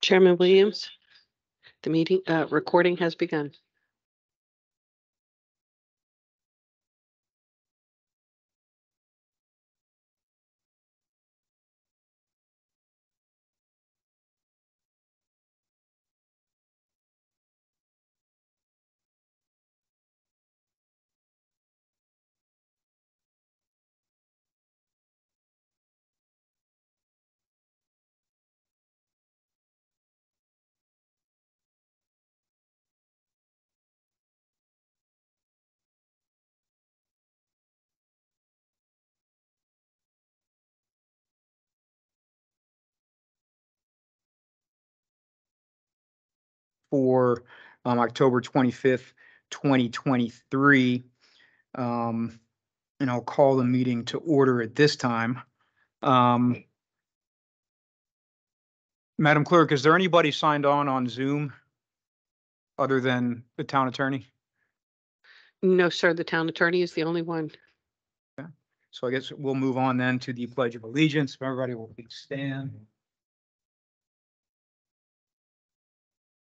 Chairman Williams, the meeting recording has begun. For October 25th, 2023. And I'll call the meeting to order at this time. Madam Clerk, is there anybody signed on Zoom other than the town attorney? No, sir, the town attorney is the only one. Okay. So I guess we'll move on then to the Pledge of Allegiance. Everybody will please stand.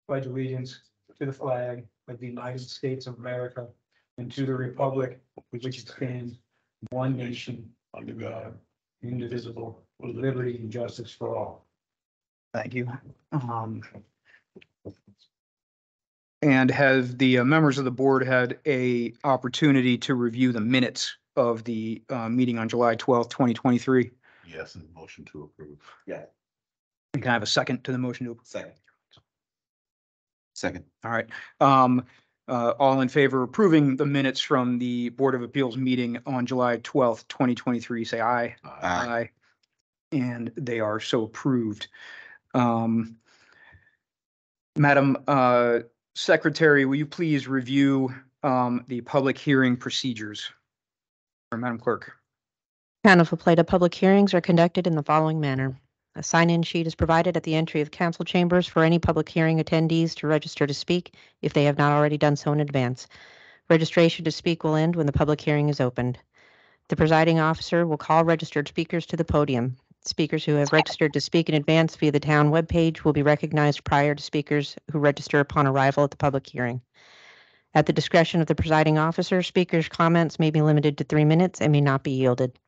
Pledge allegiance to the flag of the United States of America and to the republic which stands one nation under God, indivisible, with liberty and justice for all. Thank you. And have the members of the board had a opportunity to review the minutes of the meeting on July 12th, 2023? Yes, and motion to approve. Yeah. Can I have a second to the motion to approve? Second. All right. All in favor of approving the minutes from the Board of Appeals meeting on July 12th, 2023, say aye. Aye. And they are so approved. Madam Secretary, will you please review the public hearing procedures? Or Madam Clerk. Town of La Plata public hearings are conducted in the following manner. A sign-in sheet is provided at the entry of council chambers for any public hearing attendees to register to speak if they have not already done so in advance. Registration to speak will end when the public hearing is opened. The presiding officer will call registered speakers to the podium. Speakers who have registered to speak in advance via the town webpage will be recognized prior to speakers who register upon arrival at the public hearing. At the discretion of the presiding officer, speakers' comments may be limited to 3 minutes and may not be yielded.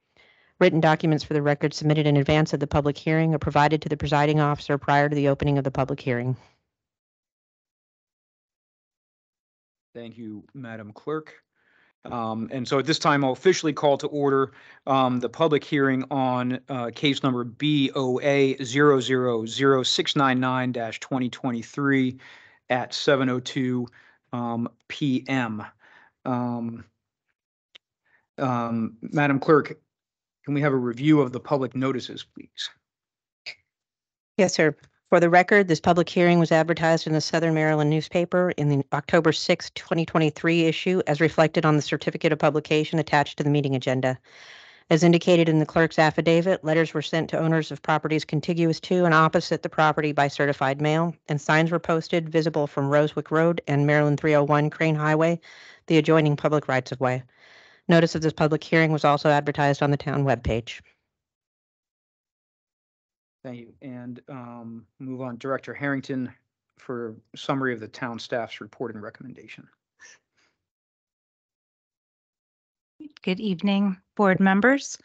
Written documents for the record submitted in advance of the public hearing are provided to the presiding officer prior to the opening of the public hearing. Thank you, Madam Clerk. And so at this time, I'll officially call to order the public hearing on case number BOA 000699-2023 at 7:02 p.m. Madam Clerk, can we have a review of the public notices, please? Yes, sir. For the record, this public hearing was advertised in the Southern Maryland newspaper in the October 6, 2023 issue as reflected on the certificate of publication attached to the meeting agenda. As indicated in the clerk's affidavit, letters were sent to owners of properties contiguous to and opposite the property by certified mail, and signs were posted visible from Rosewick Road and Maryland 301 Crane Highway, the adjoining public rights-of-way. Notice of this public hearing was also advertised on the town webpage. Thank you. And move on, Director Harrington, for a summary of the town staff's report and recommendation. Good evening, board members.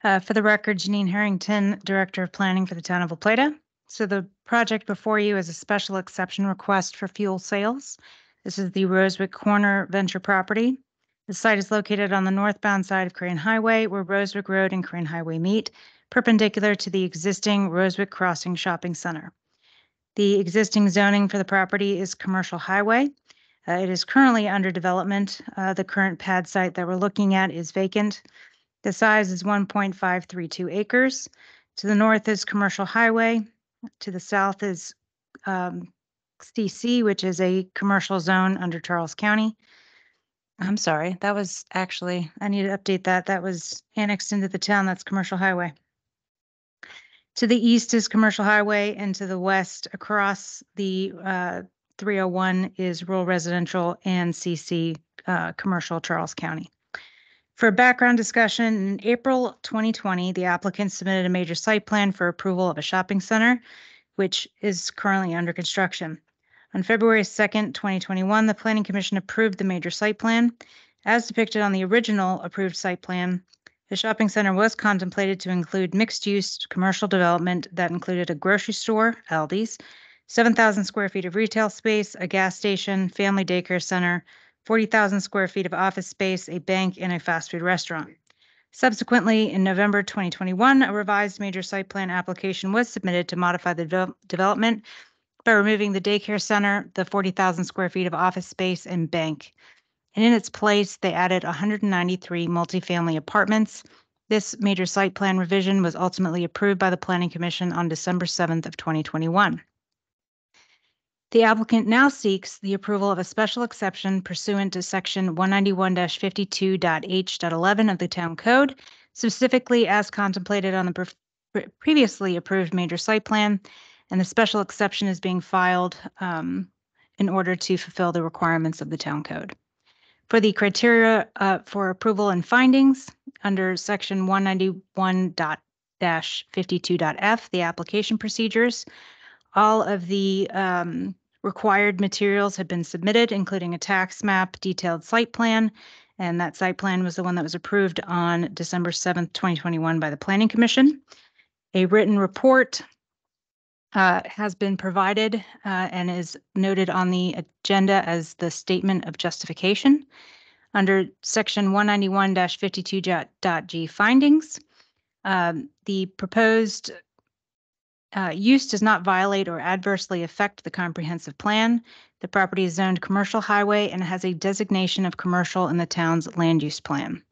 For the record, Jeanine Harrington, Director of Planning for the Town of La Plata. So the project before you is a special exception request for fuel sales. This is the Rosewick Corner Venture property. The site is located on the northbound side of Crane Highway, where Rosewick Road and Crane Highway meet, perpendicular to the existing Rosewick Crossing Shopping Center. The existing zoning for the property is commercial highway. It is currently under development. The current pad site that we're looking at is vacant. The size is 1.532 acres. To the north is commercial highway. To the south is CC, which is a commercial zone under Charles County. I'm sorry, that was actually, I need to update that. That was annexed into the town. That's commercial highway. To the east is commercial highway, and to the west across the 301 is rural residential and CC commercial Charles County. For background discussion, in April 2020, the applicant submitted a major site plan for approval of a shopping center. which is currently under construction. On February 2nd, 2021, the Planning Commission approved the major site plan. As depicted on the original approved site plan, the shopping center was contemplated to include mixed-use commercial development that included a grocery store, Aldi's, 7,000 square feet of retail space, a gas station, family daycare center, 40,000 square feet of office space, a bank, and a fast food restaurant. Subsequently, in November 2021, a revised major site plan application was submitted to modify the development by removing the daycare center, the 40,000 square feet of office space, and bank. And in its place, they added 193 multifamily apartments. This major site plan revision was ultimately approved by the Planning Commission on December 7th of 2021. The applicant now seeks the approval of a special exception pursuant to Section 191-52.h.11 of the Town Code, specifically as contemplated on the previously approved major site plan, and the special exception is being filed in order to fulfill the requirements of the Town Code. For the criteria for approval and findings, under Section 191-52.f, the application procedures, all of the required materials had been submitted, including a tax map, detailed site plan, and that site plan was the one that was approved on December 7th, 2021 by the Planning Commission. A written report has been provided and is noted on the agenda as the statement of justification. Under Section 191-52.g findings, the proposed use does not violate or adversely affect the comprehensive plan. The property is zoned commercial highway and has a designation of commercial in the town's land use plan.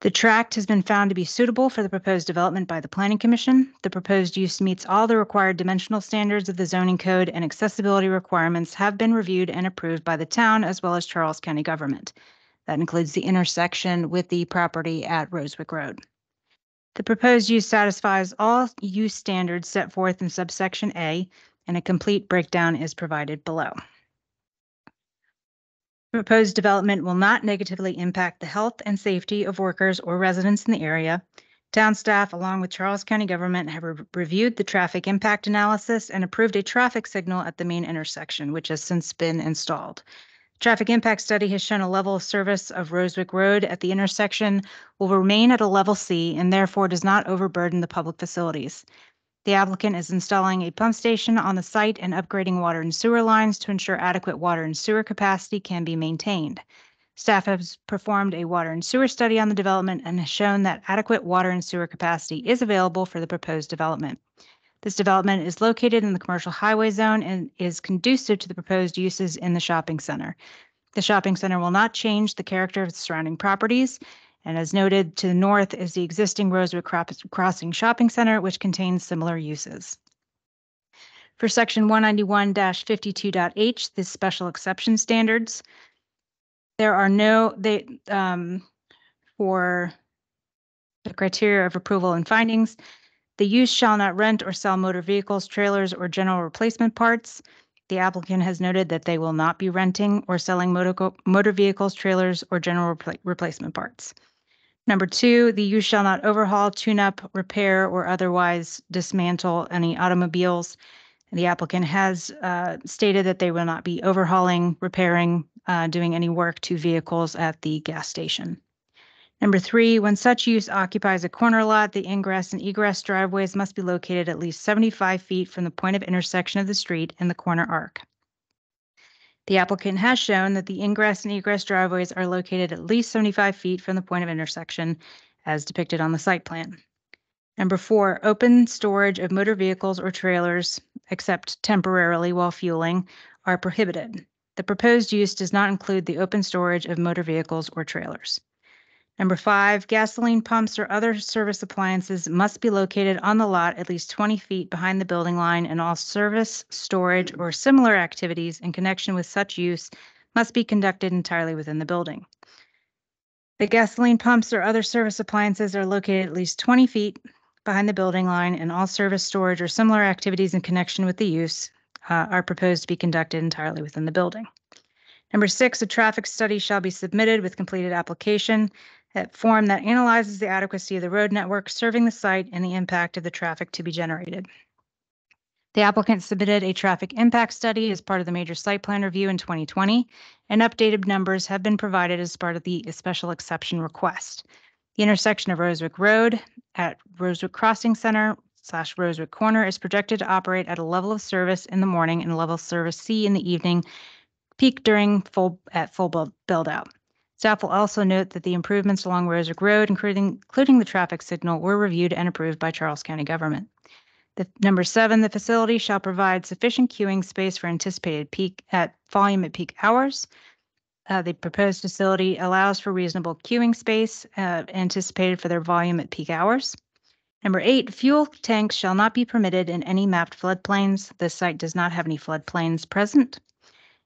The tract has been found to be suitable for the proposed development by the Planning Commission. The proposed use meets all the required dimensional standards of the zoning code, and accessibility requirements have been reviewed and approved by the town as well as Charles County government. That includes the intersection with the property at Rosewick Road. The proposed use satisfies all use standards set forth in subsection A, and a complete breakdown is provided below. Proposed development will not negatively impact the health and safety of workers or residents in the area. Town staff, along with Charles County government, have reviewed the traffic impact analysis and approved a traffic signal at the main intersection, which has since been installed. Traffic impact study has shown a level of service of Rosewick Road at the intersection will remain at a level C and therefore does not overburden the public facilities. The applicant is installing a pump station on the site and upgrading water and sewer lines to ensure adequate water and sewer capacity can be maintained. Staff has performed a water and sewer study on the development and has shown that adequate water and sewer capacity is available for the proposed development. This development is located in the commercial highway zone and is conducive to the proposed uses in the shopping center. The shopping center will not change the character of the surrounding properties. And as noted, to the north is the existing Rosewick Crossing Shopping Center, which contains similar uses. For Section 191-52.h, the special exception standards, there are for the criteria of approval and findings, the use shall not rent or sell motor vehicles, trailers, or general replacement parts. The applicant has noted that they will not be renting or selling motor vehicles, trailers, or general replacement parts. Number 2, the use shall not overhaul, tune up, repair, or otherwise dismantle any automobiles. The applicant has stated that they will not be overhauling, repairing, doing any work to vehicles at the gas station. Number 3, when such use occupies a corner lot, the ingress and egress driveways must be located at least 75 feet from the point of intersection of the street and the corner arc. The applicant has shown that the ingress and egress driveways are located at least 75 feet from the point of intersection as depicted on the site plan. Number 4, open storage of motor vehicles or trailers, except temporarily while fueling, are prohibited. The proposed use does not include the open storage of motor vehicles or trailers. Number 5, gasoline pumps or other service appliances must be located on the lot at least 20 feet behind the building line, and all service, storage, or similar activities in connection with such use must be conducted entirely within the building. The gasoline pumps or other service appliances are located at least 20 feet behind the building line, and all service, storage, or similar activities in connection with the use are proposed to be conducted entirely within the building. Number 6, a traffic study shall be submitted with completed application at form that analyzes the adequacy of the road network serving the site and the impact of the traffic to be generated. The applicant submitted a traffic impact study as part of the major site plan review in 2020, and updated numbers have been provided as part of the special exception request. The intersection of Rosewick Road at Rosewick Crossing Center / Rosewick Corner is projected to operate at a level of service in the morning and level of service C in the evening, peak during full build out. Staff will also note that the improvements along Rosewick Road, including the traffic signal, were reviewed and approved by Charles County government. Number 7, the facility shall provide sufficient queuing space for anticipated volume at peak hours. The proposed facility allows for reasonable queuing space anticipated for their volume at peak hours. Number 8, fuel tanks shall not be permitted in any mapped floodplains. This site does not have any floodplains present.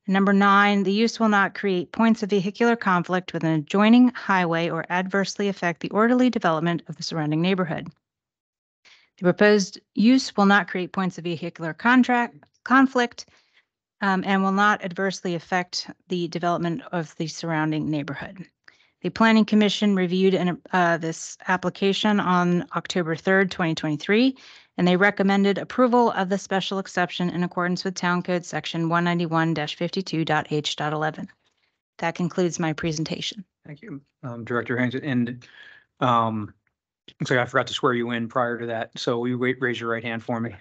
Number 9, the use will not create points of vehicular conflict with an adjoining highway or adversely affect the orderly development of the surrounding neighborhood. The proposed use will not create points of vehicular conflict and will not adversely affect the development of the surrounding neighborhood. The Planning Commission reviewed this application on October 3rd, 2023, and they recommended approval of the special exception in accordance with Town Code Section 191-52.h.11. That concludes my presentation. Thank you, Director Harrington. And looks like I forgot to swear you in prior to that. So will you raise your right hand for me?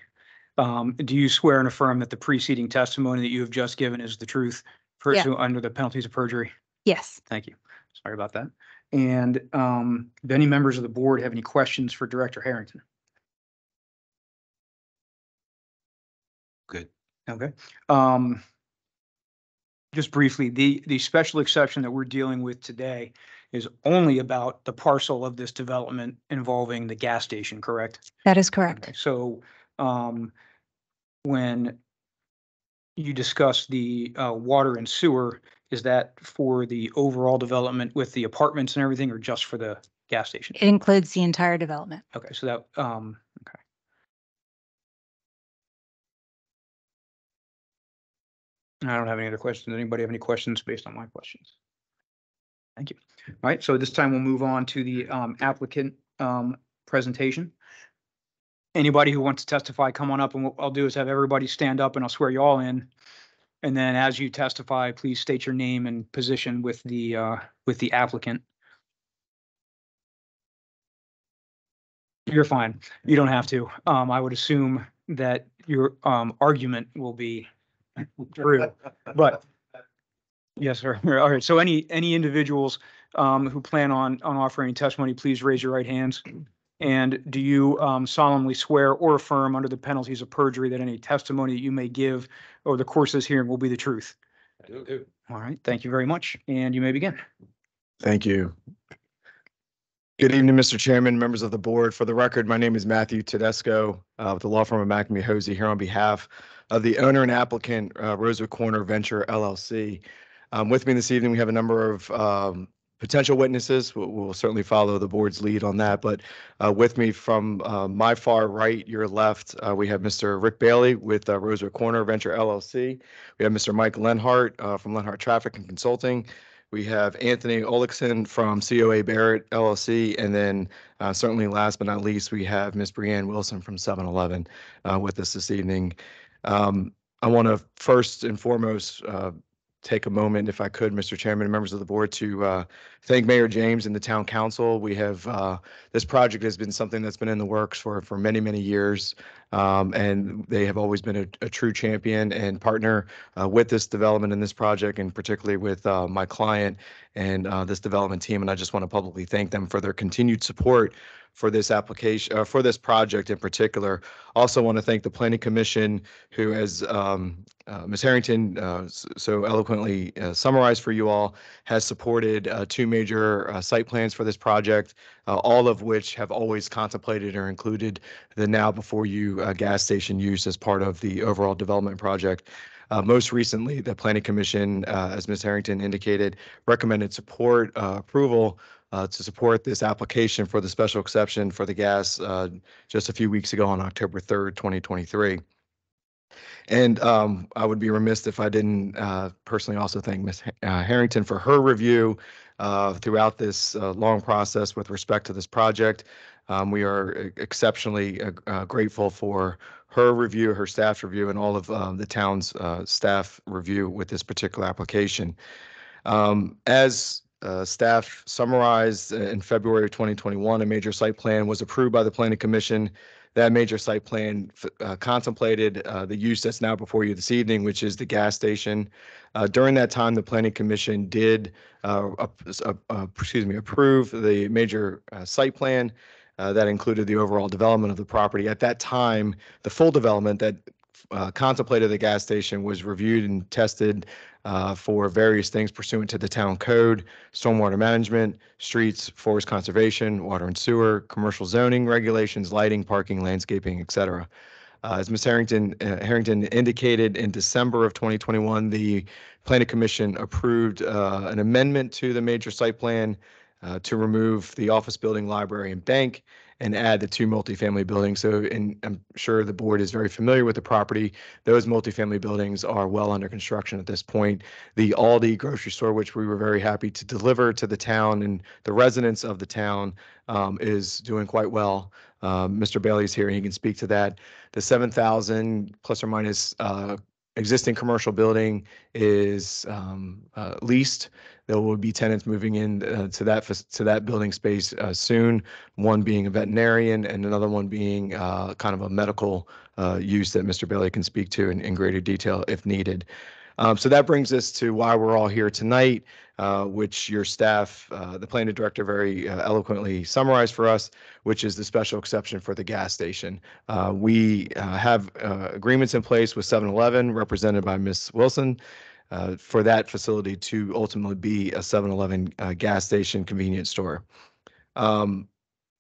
Do you swear and affirm that the preceding testimony that you have just given is the truth under the penalties of perjury? Yes. Thank you. Sorry about that. And do any members of the board have any questions for Director Harrington? Good. Okay. Just briefly, the special exception that we're dealing with today is only about the parcel of this development involving the gas station, correct? That is correct. Okay, so when you discuss the water and sewer, is that for the overall development with the apartments and everything, or just for the gas station? It includes the entire development. Okay, so that, okay. I don't have any other questions. Anybody have any questions based on my questions? Thank you. All right, so this time we'll move on to the applicant presentation. Anybody who wants to testify, come on up, and what I'll do is have everybody stand up and I'll swear you all in. And then as you testify, please state your name and position with the applicant. You're fine. You don't have to. I would assume that your argument will be true, but yes, sir. All right. So any individuals who plan on offering testimony, please raise your right hands. And do you solemnly swear or affirm under the penalties of perjury that any testimony that you may give over the course of this hearing will be the truth? I do. All right. Thank you very much. And you may begin. Thank you. Good evening, Mr. Chairman, members of the board. For the record, my name is Matthew Tedesco with the law firm of McNamee Hosey here on behalf of the owner and applicant, Rosewood Corner Venture LLC. With me this evening, we have a number of potential witnesses. We'll certainly follow the board's lead on that. But with me from my far right, your left, we have Mr. Rick Bailey with Rosewood Corner Venture LLC. We have Mr. Mike Lenhart from Lenhart Traffic and Consulting. We have Anthony Olekson from COA Barrett LLC. And then certainly last but not least, we have Ms. Brianne Wilson from 7-Eleven with us this evening. I want to first and foremost take a moment, if I could, Mr. Chairman and members of the board, to thank Mayor James and the town council. We have this project has been something that's been in the works for many, many years, and they have always been a true champion and partner with this development and this project, and particularly with my client and this development team. And I just want to publicly thank them for their continued support for this application, for this project in particular. Also want to thank the Planning Commission, who, as Ms. Harrington so eloquently summarized for you all, has supported 2 major site plans for this project, all of which have always contemplated or included the now before you gas station use as part of the overall development project. Most recently, the Planning Commission, as Ms. Harrington indicated, recommended approval to support this application for the special exception for the gas just a few weeks ago on October 3rd, 2023. And I would be remiss if I didn't personally also thank Ms. Harrington for her review throughout this long process with respect to this project. We are exceptionally grateful for her review, her staff's review, and all of the town's staff review with this particular application. As staff summarized in February of 2021, a major site plan was approved by the Planning Commission. That major site plan contemplated the use that's now before you this evening, which is the gas station. During that time, the Planning Commission did approve the major site plan that included the overall development of the property. At that time, the full development that contemplated the gas station was reviewed and tested for various things pursuant to the town code, stormwater management, streets, forest conservation, water and sewer, commercial zoning regulations, lighting, parking, landscaping, et cetera. As Ms. Harrington indicated, in December of 2021, the Planning Commission approved an amendment to the major site plan to remove the office building, library, and bank, and add the 2 multifamily buildings. So, and I'm sure the board is very familiar with the property. Those multifamily buildings are well under construction at this point. The Aldi grocery store, which we were very happy to deliver to the town and the residents of the town, is doing quite well. Mr. Bailey's here, he can speak to that. The 7,000 plus or minus existing commercial building is leased. There will be tenants moving in to that building space soon. One being a veterinarian, and another one being kind of a medical use that Mr. Bailey can speak to in greater detail if needed. So that brings us to why we're all here tonight, which your staff, the planning director, very eloquently summarized for us, which is the special exception for the gas station. We have agreements in place with 7-Eleven, represented by Ms. Wilson, for that facility to ultimately be a 7-Eleven gas station convenience store.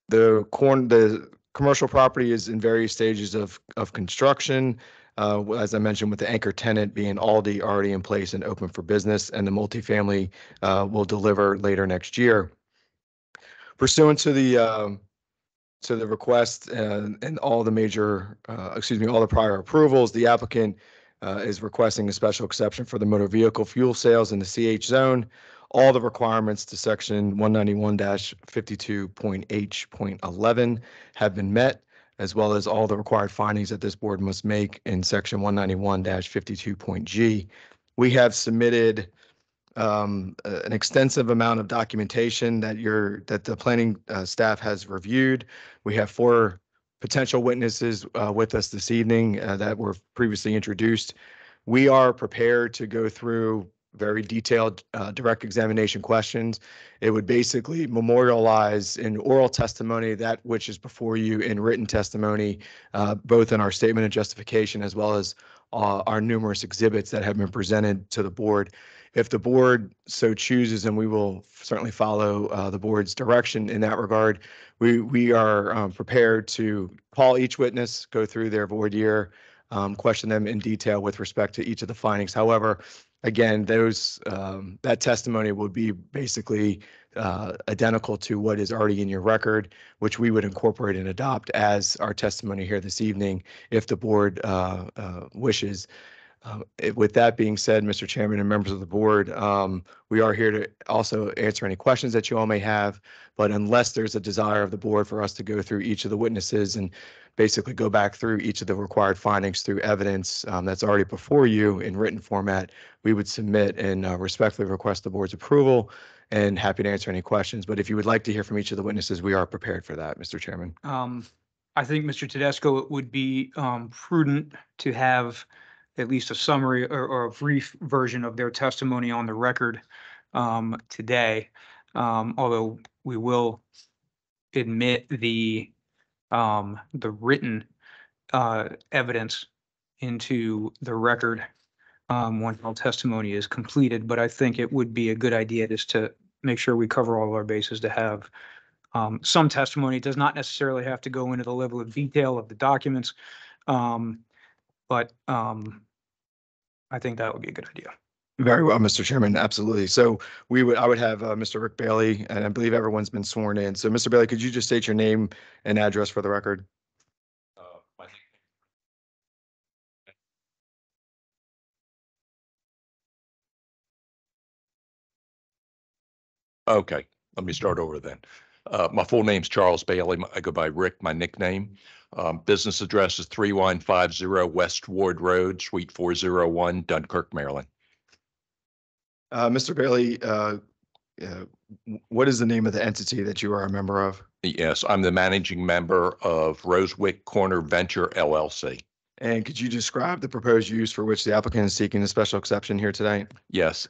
The commercial property is in various stages of construction. As I mentioned, with the anchor tenant being Aldi already in place and open for business, and the multifamily will deliver later next year. Pursuant to the request and all the major, all the prior approvals, the applicant is requesting a special exception for the motor vehicle fuel sales in the CH zone. All the requirements to section 191-52.H.11 have been met, as well as all the required findings that this board must make in section 191-52.G. We have submitted an extensive amount of documentation that the planning staff has reviewed. We have 4 potential witnesses with us this evening that were previously introduced. We are prepared to go through very detailed direct examination questions. It would basically memorialize in oral testimony that which is before you in written testimony, both in our statement of justification as well as our numerous exhibits that have been presented to the board. If the board so chooses, and we will certainly follow the board's direction in that regard, we are prepared to call each witness, go through their voir dire, question them in detail with respect to each of the findings. However, again, that testimony would be basically identical to what is already in your record, which we would incorporate and adopt as our testimony here this evening if the board wishes. With that being said, Mr. Chairman and members of the board, we are here to also answer any questions that you all may have, but unless there's a desire of the board for us to go through each of the witnesses and basically go back through each of the required findings through evidence that's already before you in written format, we would submit and respectfully request the board's approval, and happy to answer any questions. But if you would like to hear from each of the witnesses, we are prepared for that, Mr. Chairman. I think, Mr. Tedesco, it would be prudent to have at least a summary or a brief version of their testimony on the record today, although we will admit the written evidence into the record once all testimony is completed. But I think it would be a good idea just to make sure we cover all our bases to have some testimony. It does not necessarily have to go into the level of detail of the documents, but I think that would be a good idea. Very well, Mr. Chairman, absolutely. So I would have Mr. Rick Bailey, and I believe everyone's been sworn in. So Mr. Bailey, could you just state your name and address for the record? Okay, let me start over then. My full name's Charles Bailey. I go by Rick, my nickname. Business address is 3150 West Ward Road, Suite 401, Dunkirk, Maryland. Mr. Bailey, what is the name of the entity that you are a member of? Yes, I'm the managing member of Rosewick Corner Venture LLC. And could you describe the proposed use for which the applicant is seeking a special exception here tonight? Yes,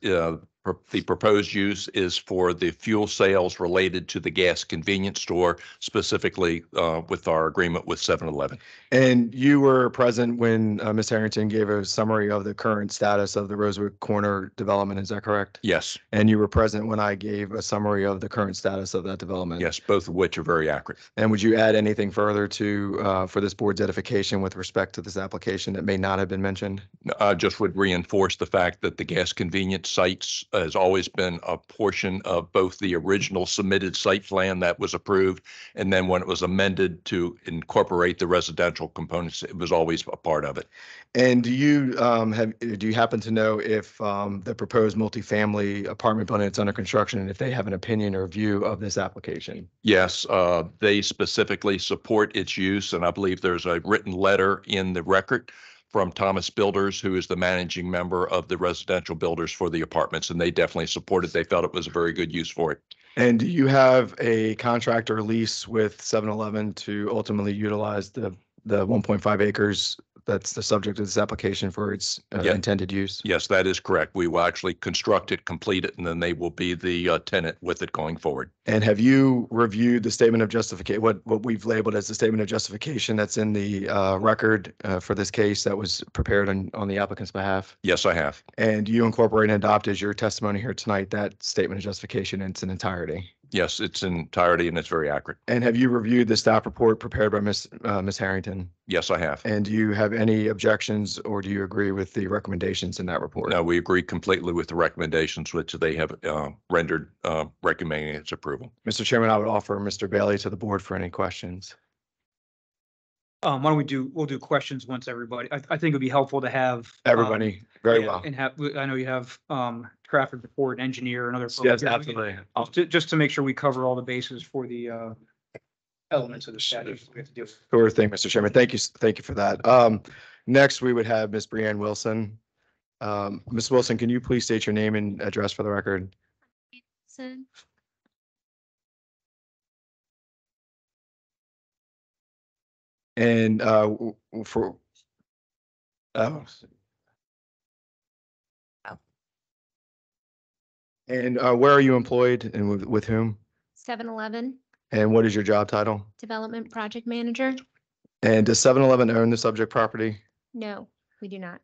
the proposed use is for the fuel sales related to the gas convenience store, specifically with our agreement with 7-Eleven. And you were present when Ms. Harrington gave a summary of the current status of the Rosewood Corner development, is that correct? Yes, And you were present when I gave a summary of the current status of that development? yes, both of which are very accurate. And would you add anything further to, for this board's edification with respect to this application that may not have been mentioned? I just would reinforce the fact that the gas convenience sites has always been a portion of both the original submitted site plan that was approved, and then when it was amended to incorporate the residential components, it was always a part of it. And do you happen to know if the proposed multifamily apartment building that's under construction, and if they have an opinion or view of this application? Yes, they specifically support its use, and I believe there's a written letter in the record from Thomas Builders, who is the managing member of the residential builders for the apartments, and they definitely supported. They felt it was a very good use for it. And do you have a contract or lease with 7-Eleven to ultimately utilize the 1.5 acres that's the subject of this application for its Yeah. intended use? Yes, that is correct. We will actually construct it, complete it, and then they will be the tenant with it going forward. And have you reviewed the statement of justification, what we've labeled as the statement of justification that's in the record for this case that was prepared on the applicant's behalf? Yes, I have. And you incorporate and adopt as your testimony here tonight that statement of justification in its entirety? Yes, it's entirety and it's very accurate. And have you reviewed the staff report prepared by Ms. Harrington? Yes, I have. And do you have any objections or do you agree with the recommendations in that report? No, we agree completely with the recommendations which they have rendered recommending its approval. Mr. Chairman, I would offer Mr. Bailey to the board for any questions. Why don't we'll do questions once everybody, I think it'd be helpful to have. Everybody, very well. And I know you have, traffic report, engineer and other. folks Yes, here. absolutely. Just to make sure we cover all the bases for the, elements of the statute we have to do. Sure thing, Mr. Chairman. Thank you for that. Next, we would have Ms. Brianne Wilson. Ms. Wilson, can you please state your name and address for the record? And for and where are you employed and with whom? 7-Eleven, And what is your job title? Development Project Manager. And does 7-Eleven own the subject property? No, we do not.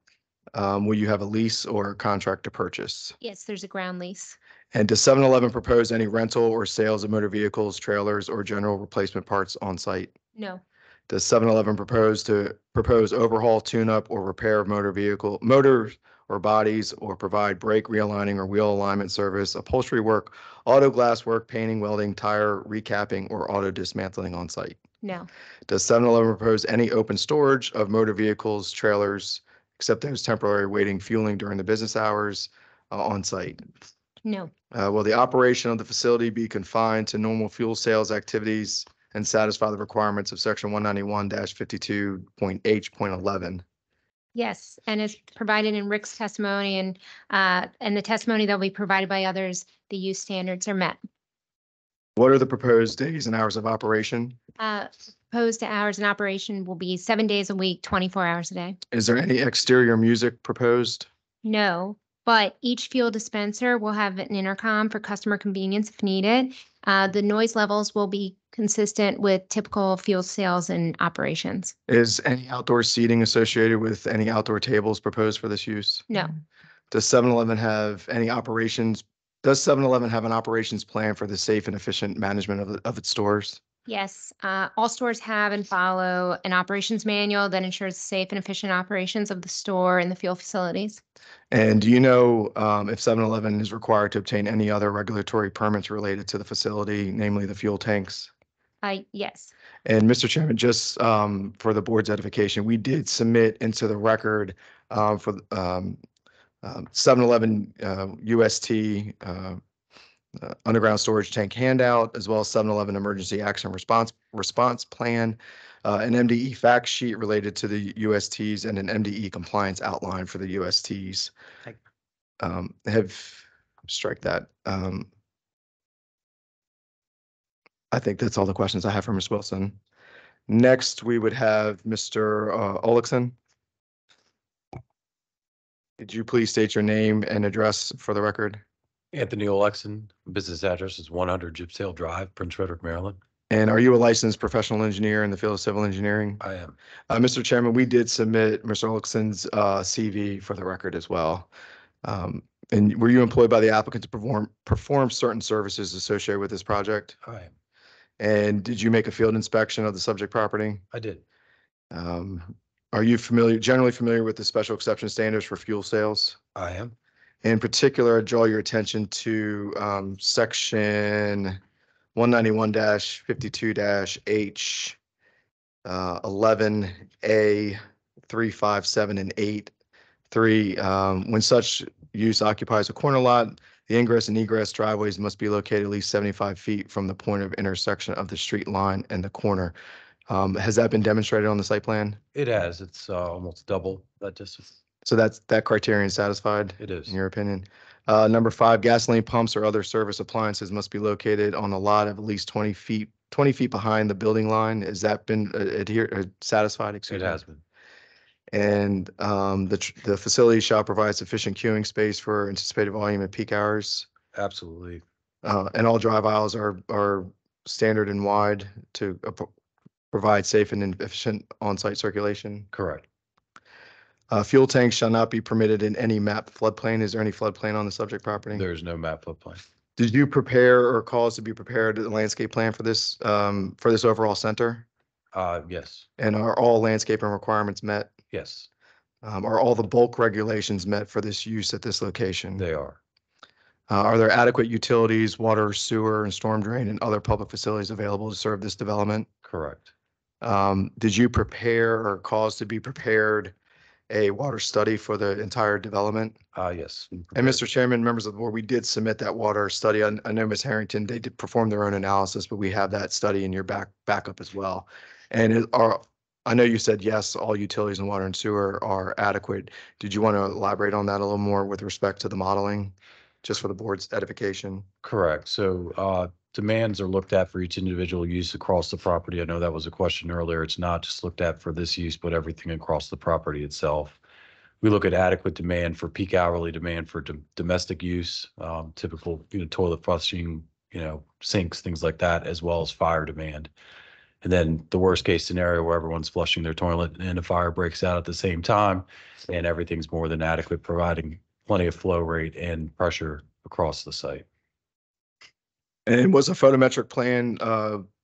Will you have a lease or a contract to purchase? Yes, there's a ground lease. And does 7-Eleven propose any rental or sales of motor vehicles, trailers, or general replacement parts on site? No, Does 7-Eleven propose overhaul, tune-up, or repair of motors or bodies, or provide brake realigning or wheel alignment service, upholstery work, auto glass work, painting, welding, tire recapping, or auto dismantling on site? no, Does 7-Eleven propose any open storage of motor vehicles, trailers, except those temporary waiting fueling during the business hours on site? no, Will the operation of the facility be confined to normal fuel sales activities and satisfy the requirements of section 191-52.H.11? yes. And as provided in Rick's testimony and the testimony that will be provided by others, the use standards are met. What are the proposed days and hours of operation? Proposed hours in operation will be 7 days a week, 24 hours a day. Is there any exterior music proposed? No, but each fuel dispenser will have an intercom for customer convenience if needed. The noise levels will be consistent with typical fuel sales and operations. Is any outdoor seating associated with any outdoor tables proposed for this use? No, Does 7-Eleven have any operations? Does 7-Eleven have an operations plan for the safe and efficient management of its stores? yes, all stores have and follow an operations manual that ensures safe and efficient operations of the store and the fuel facilities. And do you know if 7-Eleven is required to obtain any other regulatory permits related to the facility, namely the fuel tanks? Yes, And Mr. Chairman, just for the board's edification, we did submit into the record for 7-Eleven UST underground storage tank handout, as well as 7-Eleven emergency action response plan, an MDE fact sheet related to the USTs, and an MDE compliance outline for the USTs. Strike that. I think that's all the questions I have for Ms. Wilson. Next, we would have Mr. Olekson. Could you please state your name and address for the record? Anthony Olekson, business address is 100 Gypsdale Drive, Prince Frederick, Maryland. And are you a licensed professional engineer in the field of civil engineering? I am. Mr. Chairman, we did submit Mr. Olekson's CV for the record as well. And were you employed by the applicant to perform certain services associated with this project? I am. And did you make a field inspection of the subject property? I did. Are you generally familiar with the special exception standards for fuel sales? I am. In particular, I draw your attention to section 191-52-H, 11A, 3, 5, 7, and 8. 3, when such use occupies a corner lot, the ingress and egress driveways must be located at least 75 feet from the point of intersection of the street line and the corner. Has that been demonstrated on the site plan? It has. It's almost double that distance. So that criterion satisfied? It is. In your opinion? Number 5, gasoline pumps or other service appliances must be located on a lot of at least 20 feet behind the building line. Has that been satisfied? Excuse It me. has been. And the facility shall provide sufficient queuing space for anticipated volume at peak hours. Absolutely. And all drive aisles are standard and wide to provide safe and efficient on-site circulation. Correct. Fuel tanks shall not be permitted in any map floodplain. Is there any floodplain on the subject property? There is no map floodplain. Did you prepare or cause to be prepared a landscape plan for this overall center? Yes. And are all landscaping requirements met? Yes, Are all the bulk regulations met for this use at this location? they are. Are there adequate utilities, water, sewer, and storm drain and other public facilities available to serve this development? Correct. Did you prepare or cause to be prepared a water study for the entire development? Yes. And Mr. Chairman, members of the board, we did submit that water study. I know Ms. Harrington, they did perform their own analysis, but we have that study in your backup as well. And I know you said, yes, all utilities and water and sewer are adequate. Did you want to elaborate on that a little more with respect to the modeling, just for the board's edification? Correct. So demands are looked at for each individual use across the property. I know that was a question earlier. It's not just looked at for this use, but everything across the property itself. We look at adequate demand for peak hourly demand for domestic use, typical, toilet flushing, sinks, things like that, as well as fire demand. And then the worst case scenario where everyone's flushing their toilet and a fire breaks out at the same time and everything's more than adequate, providing plenty of flow rate and pressure across the site. And was a photometric plan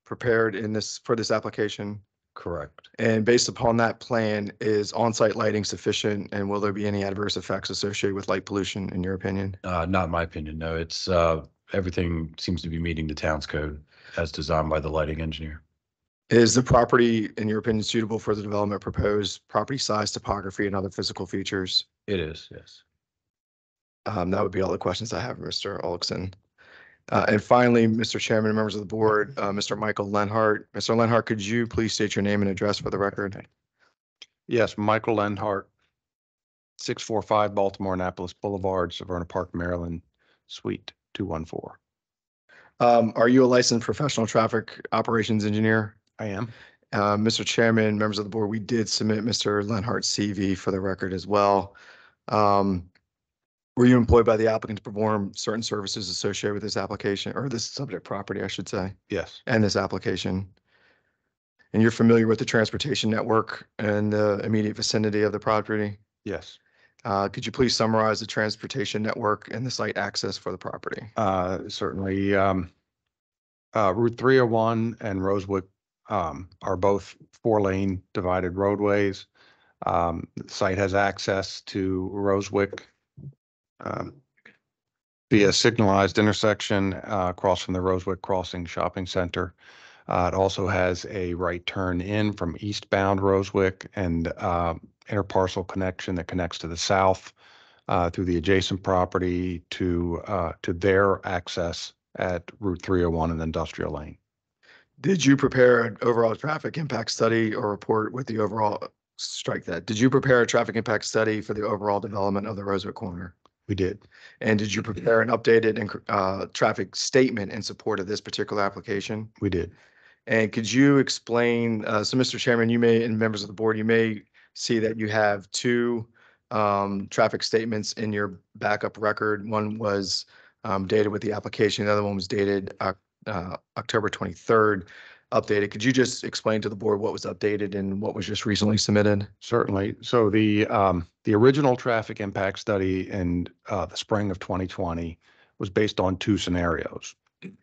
prepared for this application? Correct. And based upon that plan, is on-site lighting sufficient, and will there be any adverse effects associated with light pollution, in your opinion? Not in my opinion, no. It's everything seems to be meeting the town's code as designed by the lighting engineer. Is the property, in your opinion, suitable for the development proposed, property size, topography, and other physical features? It is, yes. That would be all the questions I have, Mr. Olekson. And finally, Mr. Chairman and members of the board, Mr. Michael Lenhart. Mr. Lenhart, could you please state your name and address for the record? Yes, Michael Lenhart, 645 Baltimore Annapolis Boulevard, Severna Park, Maryland, Suite 214. Are you a licensed professional traffic operations engineer? I am. Mr. Chairman, members of the board, we did submit Mr. Lenhart's CV for the record as well. Were you employed by the applicant to perform certain services associated with this application, or this subject property, I should say, Yes. and this application? And you're familiar with the transportation network and the immediate vicinity of the property? Yes. Could you please summarize the transportation network and the site access for the property? Certainly. Route 301 and Rosewood are both 4-lane divided roadways. The site has access to Rosewick via signalized intersection across from the Rosewick Crossing Shopping Center. It also has a right turn in from eastbound Rosewick and interparcel connection that connects to the south through the adjacent property to their access at Route 301 and Industrial Lane. Did you prepare an overall traffic impact study or report with the overall, strike that, did you prepare a traffic impact study for the overall development of the Rosewood corner? We did. And did you prepare an updated traffic statement in support of this particular application? We did. And could you explain, so Mr. Chairman, you may, and members of the board, you may see that you have two traffic statements in your backup record. One was dated with the application. The other one was dated October 23rd, updated. Could you just explain to the board what was updated and what was just recently submitted? Certainly. So the original traffic impact study in the spring of 2020 was based on two scenarios.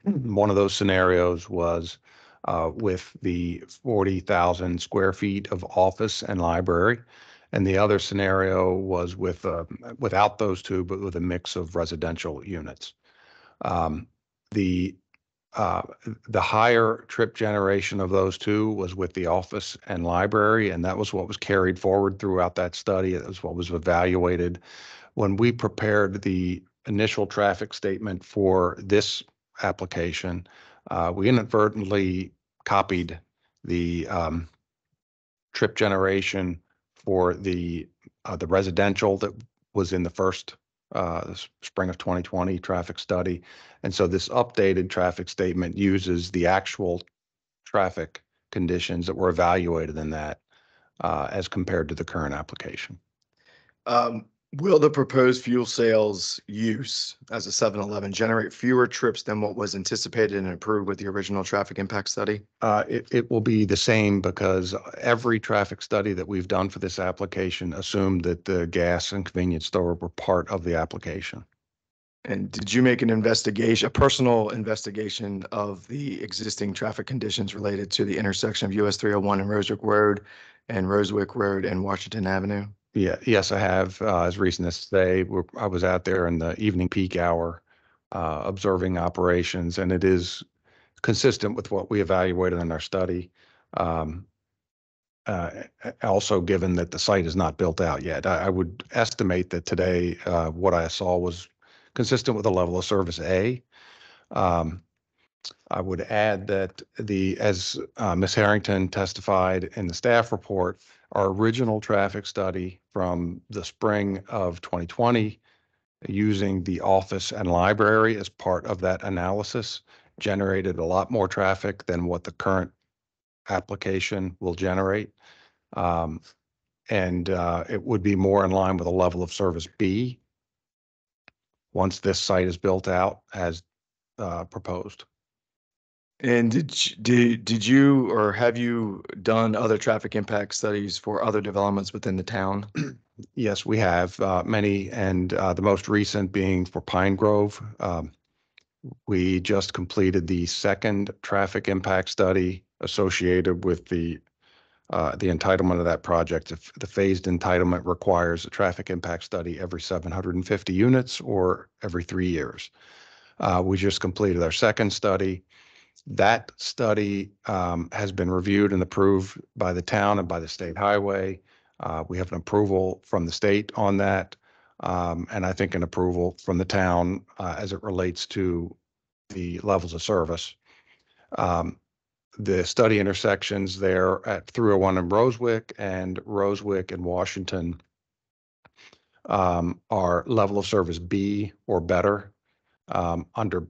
One of those scenarios was with the 40,000 square feet of office and library. And the other scenario was with without those two, but with a mix of residential units. The higher trip generation of those two was with the office and library, and that was what was carried forward throughout that study. It was what was evaluated. When we prepared the initial traffic statement for this application, we inadvertently copied the trip generation for the residential that was in the first spring of 2020 traffic study. And so this updated traffic statement uses the actual traffic conditions that were evaluated in that as compared to the current application. Will the proposed fuel sales use as a 7-Eleven generate fewer trips than what was anticipated and approved with the original traffic impact study? It will be the same because every traffic study that we've done for this application assumed that the gas and convenience store were part of the application. And did you make an investigation, a personal investigation of the existing traffic conditions related to the intersection of US 301 and Roswick Road and Washington Avenue? Yeah, yes, I have. As recent as today, I was out there in the evening peak hour observing operations, and it is consistent with what we evaluated in our study. Also, given that the site is not built out yet, I would estimate that today what I saw was consistent with the level of service A. I would add that as Ms. Harrington testified in the staff report, our original traffic study from the spring of 2020, using the office and library as part of that analysis, generated a lot more traffic than what the current application will generate. And it would be more in line with a level of service B once this site is built out as proposed. And did you or have you done other traffic impact studies for other developments within the town? Yes, we have many, and the most recent being for Pine Grove. We just completed the second traffic impact study associated with the entitlement of that project. If the phased entitlement requires a traffic impact study every 750 units or every 3 years. We just completed our second study. That study has been reviewed and approved by the town and by the state highway. We have an approval from the state on that, and I think an approval from the town as it relates to the levels of service. The study intersections there at 301 in Roswick and Washington are level of service B or better under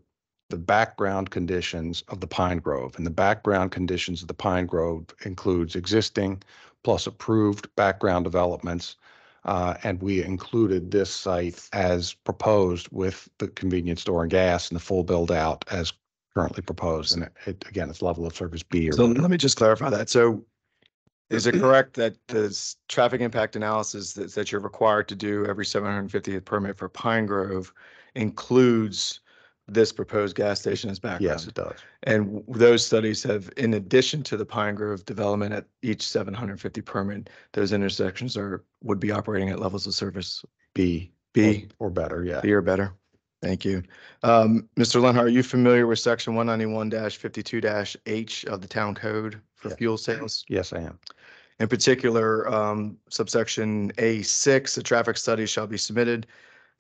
the background conditions of the Pine Grove. And the background conditions of the Pine Grove includes existing plus approved background developments. And we included this site as proposed with the convenience store and gas and the full build out as currently proposed. And again, it's level of service B. So let me just clarify that. So is it correct that this traffic impact analysis that you're required to do every 750th permit for Pine Grove includes this proposed gas station as background? Yes, it does. And those studies have, in addition to the Pine Grove development at each 750 permit, those intersections would be operating at levels of service B or better. Yeah. B or better. Thank you. Mr. Lenhart, are you familiar with section 191-52-H of the town code for fuel sales? Yes, I am. In particular, subsection A6, a traffic study shall be submitted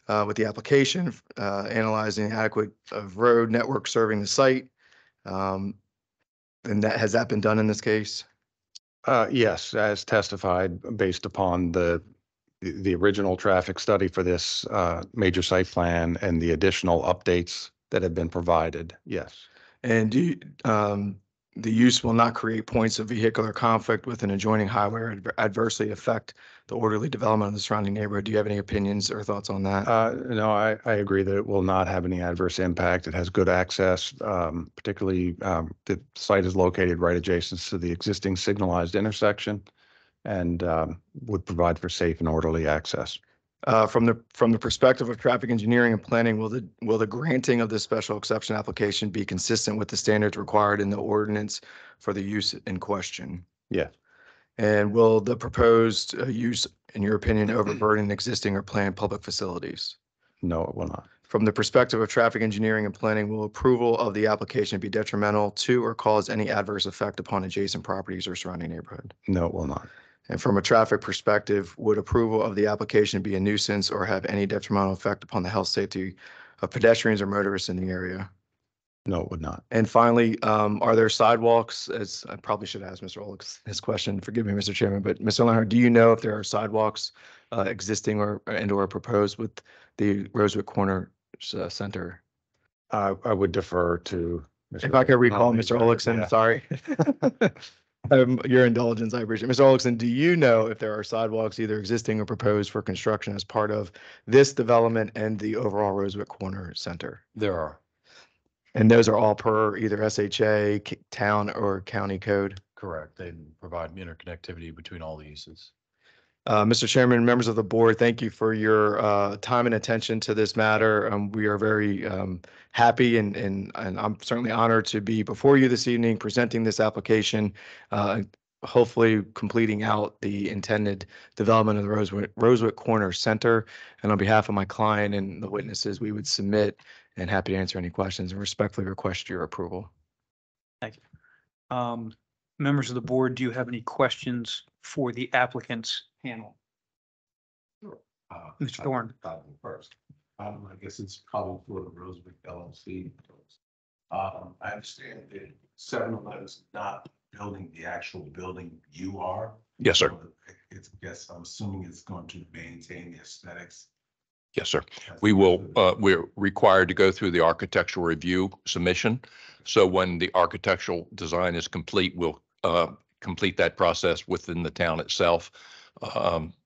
with the application, analyzing adequate of road network serving the site. And has that been done in this case? Yes, as testified based upon the original traffic study for this major site plan and the additional updates that have been provided. Yes. And the use will not create points of vehicular conflict with an adjoining highway or adversely affect the orderly development of the surrounding neighborhood. Do you have any opinions or thoughts on that? No, I agree that it will not have any adverse impact. It has good access, particularly the site is located right adjacent to the existing signalized intersection and would provide for safe and orderly access. From the perspective of traffic engineering and planning, will the granting of this special exception application be consistent with the standards required in the ordinance for the use in question? Yes. And will the proposed use, in your opinion, overburden existing or planned public facilities? No, it will not. From the perspective of traffic engineering and planning, will approval of the application be detrimental to or cause any adverse effect upon adjacent properties or surrounding neighborhood? No, it will not. And from a traffic perspective, would approval of the application be a nuisance or have any detrimental effect upon the health safety of pedestrians or motorists in the area? No, it would not. And finally, are there sidewalks? As I probably should ask Mr. Olix his question. Forgive me, Mr. Chairman, but Mr. Leonard, do you know if there are sidewalks existing or proposed with the Rosewood Corner Center? I would defer to Mr. If I could recall, Connolly. Mr. Olixon, Yeah. sorry. Your indulgence, I appreciate it. Mr. Olixon, do you know if there are sidewalks either existing or proposed for construction as part of this development and the overall Rosewood Corner Center? There are. And those are all per either SHA, town or county code? Correct. They provide interconnectivity between all the uses. Mr. Chairman, members of the board, thank you for your time and attention to this matter. We are very happy and I'm certainly honored to be before you this evening presenting this application, hopefully completing out the intended development of the Rosewood Corner Center. And on behalf of my client and the witnesses, we would submit and happy to answer any questions and respectfully request your approval. Members of the board, do you have any questions for the applicant's panel? Mr. Thorne. First, I guess it's probably for the Rosewood LLC. I understand that 7-Eleven is not building the actual building you are. Yes, sir. It's, guess I'm assuming it's going to maintain the aesthetics. Yes, sir. We will, we're required to go through the architectural review submission. So when the architectural design is complete, we'll complete that process within the town itself.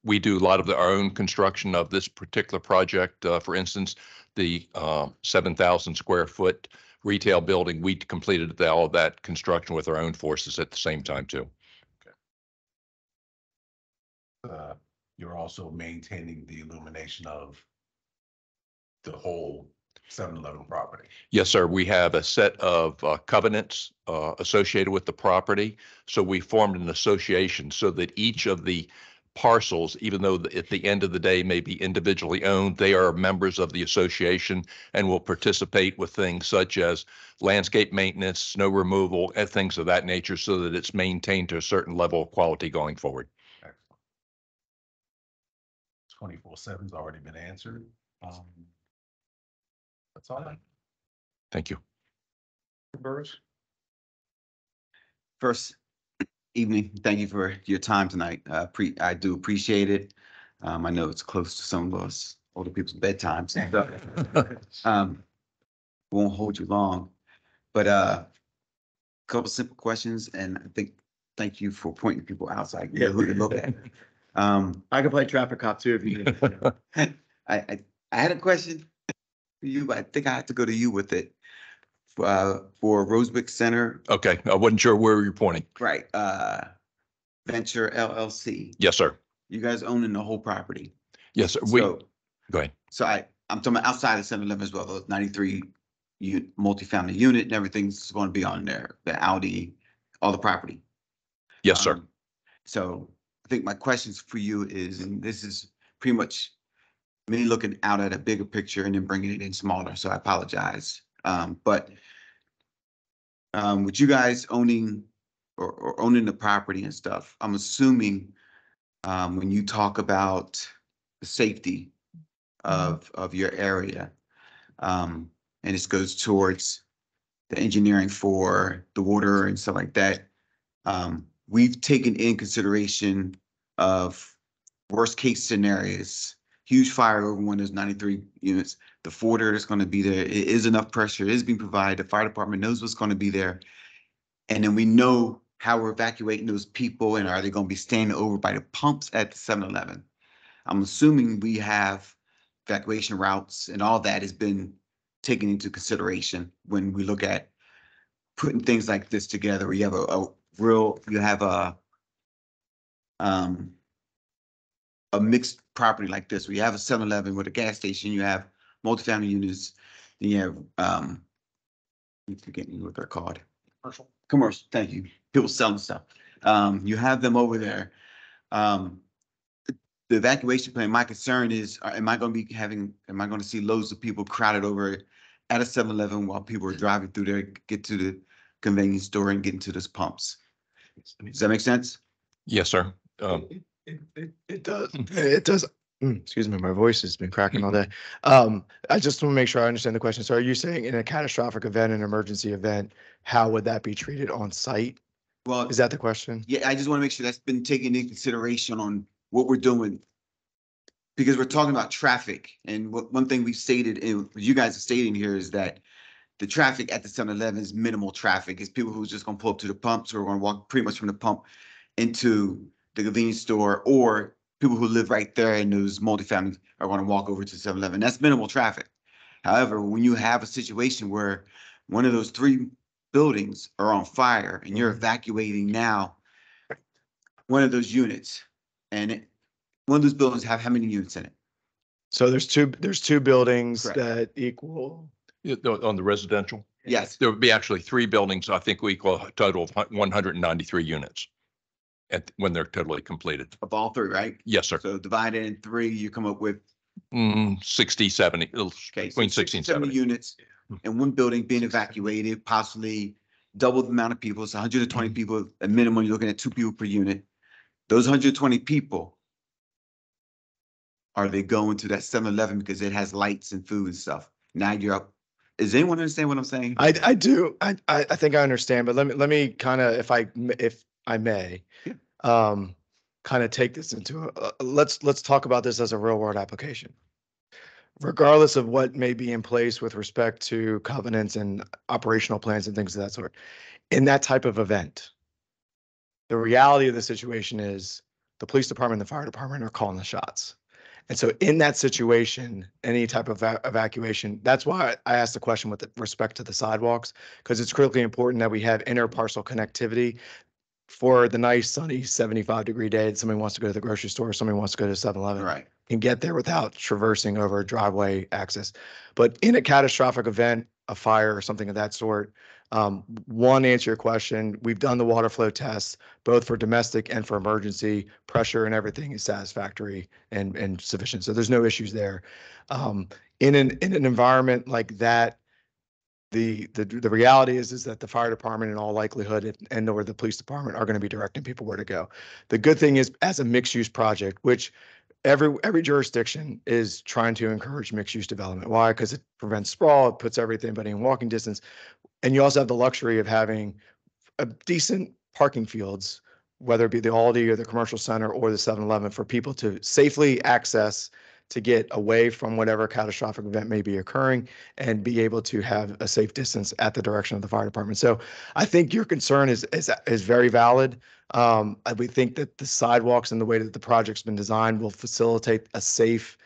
We do a lot of our own construction of this particular project. For instance, the 7,000 square foot retail building, we completed all of that construction with our own forces at the same time too. You're also maintaining the illumination of the whole 7-Eleven property. Yes, sir. We have a set of covenants associated with the property. So we formed an association so that each of the parcels, even though at the end of the day may be individually owned, they are members of the association and will participate with things such as landscape maintenance, snow removal, and things of that nature so that it's maintained to a certain level of quality going forward. 24/7's already been answered. That's all I. Thank you. Burris. First evening, thank you for your time tonight. I do appreciate it. I know it's close to some of us older people's bedtime. Won't hold you long, but a couple simple questions, and I think thank you for pointing people out so I can know who to look at. I can play traffic cop too if you need. I had a question for you, but I think I have to go to you with it. For Rosewick Center. Okay. I wasn't sure where you're pointing. Right. Venture LLC. Yes, sir. You guys owning the whole property. Yes, sir. So, Go ahead. so I'm talking about outside of 7-Eleven as well, those 93 multifamily unit and everything's going to be on there, the Audi, all the property. Yes, sir. So I think my questions for you is, and this is pretty much me looking out at a bigger picture and then bringing it in smaller, so I apologize. But with you guys owning or owning the property and stuff, I'm assuming when you talk about the safety of your area. And this goes towards the engineering for the water and stuff like that. We've taken in consideration of worst case scenarios, huge fire over one of those 93 units. The forwarder that's going to be there, it is enough pressure, it is being provided. The fire department knows what's going to be there. And then we know how we're evacuating those people, and are they going to be staying over by the pumps at the 7-Eleven? I'm assuming we have evacuation routes and all that has been taken into consideration when we look at putting things like this together, where you have a mixed property like this, where you have a 7-Eleven with a gas station, you have multifamily units, then you have, I'm forgetting what they're called. Commercial, thank you. People selling stuff. You have them over there. The evacuation plan, my concern is, am I going to see loads of people crowded over at a 7-Eleven while people are driving through there, get to the convenience store and get into those pumps? Does that make sense? Yes, sir. It does. It does. Excuse me, my voice has been cracking all day. I just want to make sure I understand the question. So are you saying in a catastrophic event, an emergency event, how would that be treated on site? Well, Is that the question? yeah, I just want to make sure that's been taken into consideration on what we're doing. Because we're talking about traffic, and one thing we've stated, and you guys are stating here, is that the traffic at the 7-Eleven is minimal traffic. It's people who's just gonna pull up to the pumps, or are gonna walk pretty much from the pump into the convenience store, or people who live right there in those multifamilies are gonna walk over to 7-Eleven. That's minimal traffic. However, when you have a situation where one of those 3 buildings are on fire and you're evacuating now one of those units, and one of those buildings have how many units in it? So there's two buildings Correct. that equal. On the residential, Yes. there would be actually 3 buildings, I think we equal a total of 193 units when they're totally completed. Of all 3, right? Yes, sir. So divided in 3, you come up with 60, 70, okay, between so 60 and 70 70. units in one building being evacuated, possibly double the amount of people. It's 120 people at minimum. You're looking at 2 people per unit. Those 120 people, are they going to that 7-Eleven because it has lights and food and stuff? Now you're up. Does anyone understand what I'm saying? I do. I think I understand, but let me kind of, if I may, kind of take this into let's talk about this as a real world application. Regardless of what may be in place with respect to covenants and operational plans and things of that sort, in that type of event, the reality of the situation is the police department and the fire department are calling the shots. And so in that situation, any type of evacuation, that's why I asked the question with respect to the sidewalks, because it's critically important that we have inter-parcel connectivity for the nice sunny 75-degree day that somebody wants to go to the grocery store, somebody wants to go to 7-Eleven. Right. Can get there without traversing over driveway access. But in a catastrophic event, a fire or something of that sort, one, answer your question, we've done the water flow tests, both for domestic and for emergency. Pressure and everything is satisfactory and sufficient. So there's no issues there. In an environment like that, the reality is that the fire department in all likelihood and or the police department are going to be directing people where to go. The good thing is, as a mixed use project, which every jurisdiction is trying to encourage mixed use development. Why? Because it prevents sprawl, it puts everybody in walking distance. And you also have the luxury of having a decent parking fields, whether it be the Aldi or the commercial center or the 7-Eleven, for people to safely access to get away from whatever catastrophic event may be occurring and be able to have a safe distance at the direction of the fire department. So I think your concern is very valid. We think that the sidewalks and the way that the project's been designed will facilitate a safe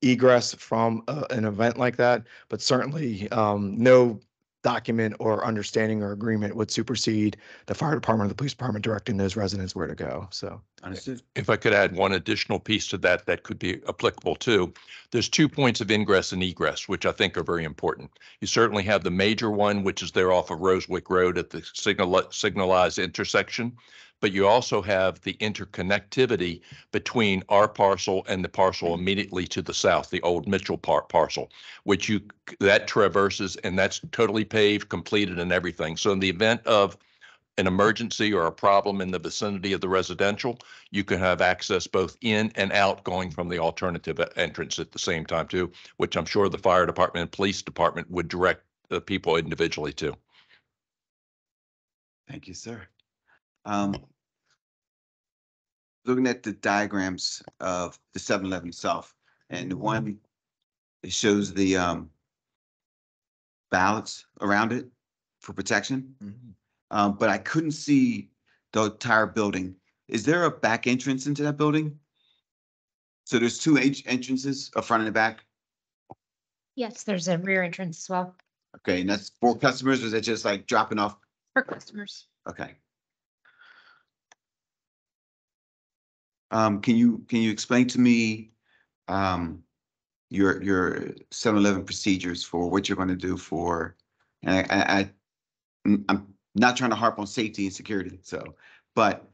egress from an event like that, but certainly no document or understanding or agreement would supersede the fire department or the police department directing those residents where to go. So Understood. If I could add one additional piece to that could be applicable too. There's 2 points of ingress and egress, which I think are very important. You certainly have the major one, which is there off of Rosewick Road at the signalized intersection. But you also have the interconnectivity between our parcel and the parcel immediately to the south, the old Mitchell parcel, which that traverses, and that's totally paved, completed and everything. So in the event of an emergency or a problem in the vicinity of the residential, you can have access both in and out going from the alternative entrance at the same time too, which I'm sure the fire department and police department would direct the people individually to. Thank you, sir. Looking at the diagrams of the 7-Eleven itself, and the one, it shows the ballots around it for protection. But I couldn't see the entire building. Is there a back entrance into that building? So there's two entrances, a front and a back? Yes, there's a rear entrance as well Okay, and that's for customers, or is it just like dropping off? for customers. Okay. Can you explain to me your 7-Eleven procedures for what you're going to do for, and I'm not trying to harp on safety and security, so, but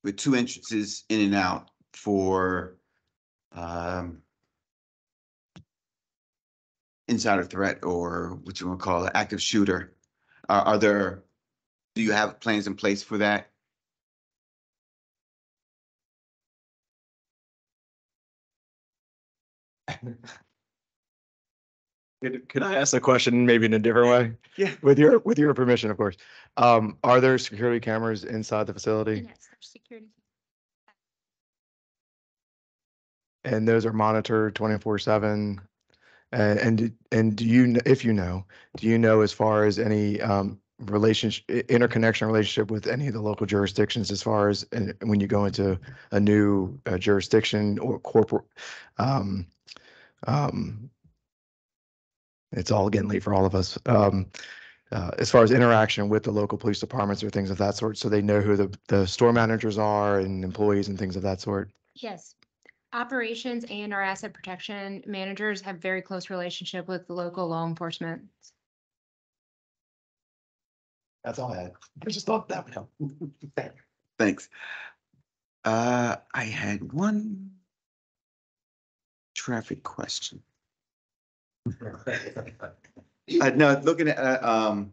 with two entrances in and out for insider threat, or what you want to call an active shooter, do you have plans in place for that? Could I ask a question maybe in a different way? Yeah. With your permission, of course. Are there security cameras inside the facility? Yes, there's security. And those are monitored 24/7? And do you, if you know, do you know as far as any interconnection relationship with any of the local jurisdictions as far as when you go into a new jurisdiction or corporate, it's all getting late for all of us. As far as interaction with the local police departments or things of that sort, so they know who the store managers are and employees and things of that sort. Yes. Operations and our asset protection managers have very close relationship with the local law enforcement. That's all I had. I just thought that would help. Thanks. I had one traffic question. No, looking at, I'm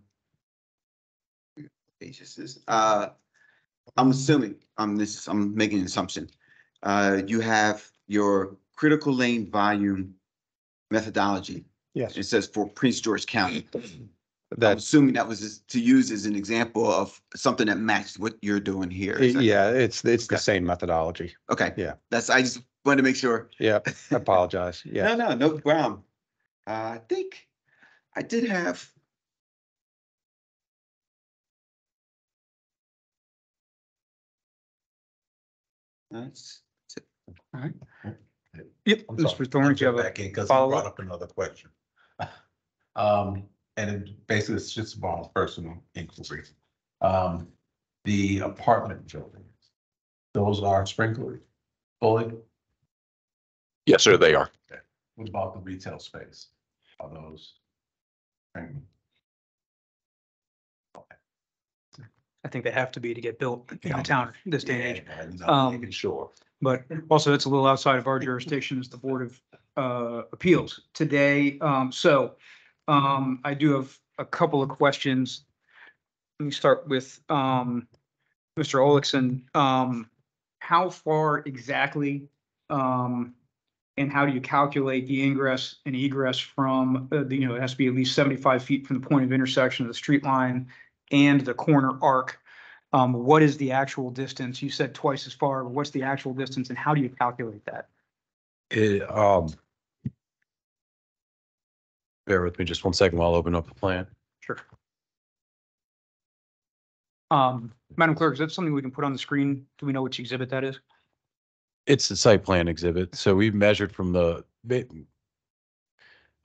assuming, I'm making an assumption. You have your critical lane volume methodology. Yes. It says for Prince George County. I'm That's, assuming that was to use as an example of something that matched what you're doing here. Is that yeah, correct? it's the Okay. same methodology. Okay. Yeah. I just wanted to make sure. Yeah, I apologize. Yeah. No problem. I think I did have. That's it. All right. Yep, I'm sorry. Mr. Thorne, do you have Back in a because he follow-up? brought up another question. And it basically it's just about personal inquiry. The apartment buildings, those are sprinkled fully. Yes, sir, they are. What about the retail space? Are those? sprinkled? I think they have to be to get built in the town this day and age. Yeah, Um, making sure. But also it's a little outside of our jurisdiction as the Board of Appeals today. I do have a couple of questions. Let me start with Mr. Olixon. How far exactly and how do you calculate the ingress and egress from, it has to be at least 75 feet from the point of intersection of the street line and the corner arc. What is the actual distance? You said twice as far, but what's the actual distance and how do you calculate that? Bear with me just 1 second while I open up the plan. Sure. Madam Clerk, is that something we can put on the screen? Do we know which exhibit that is? It's the site plan exhibit. So we've measured from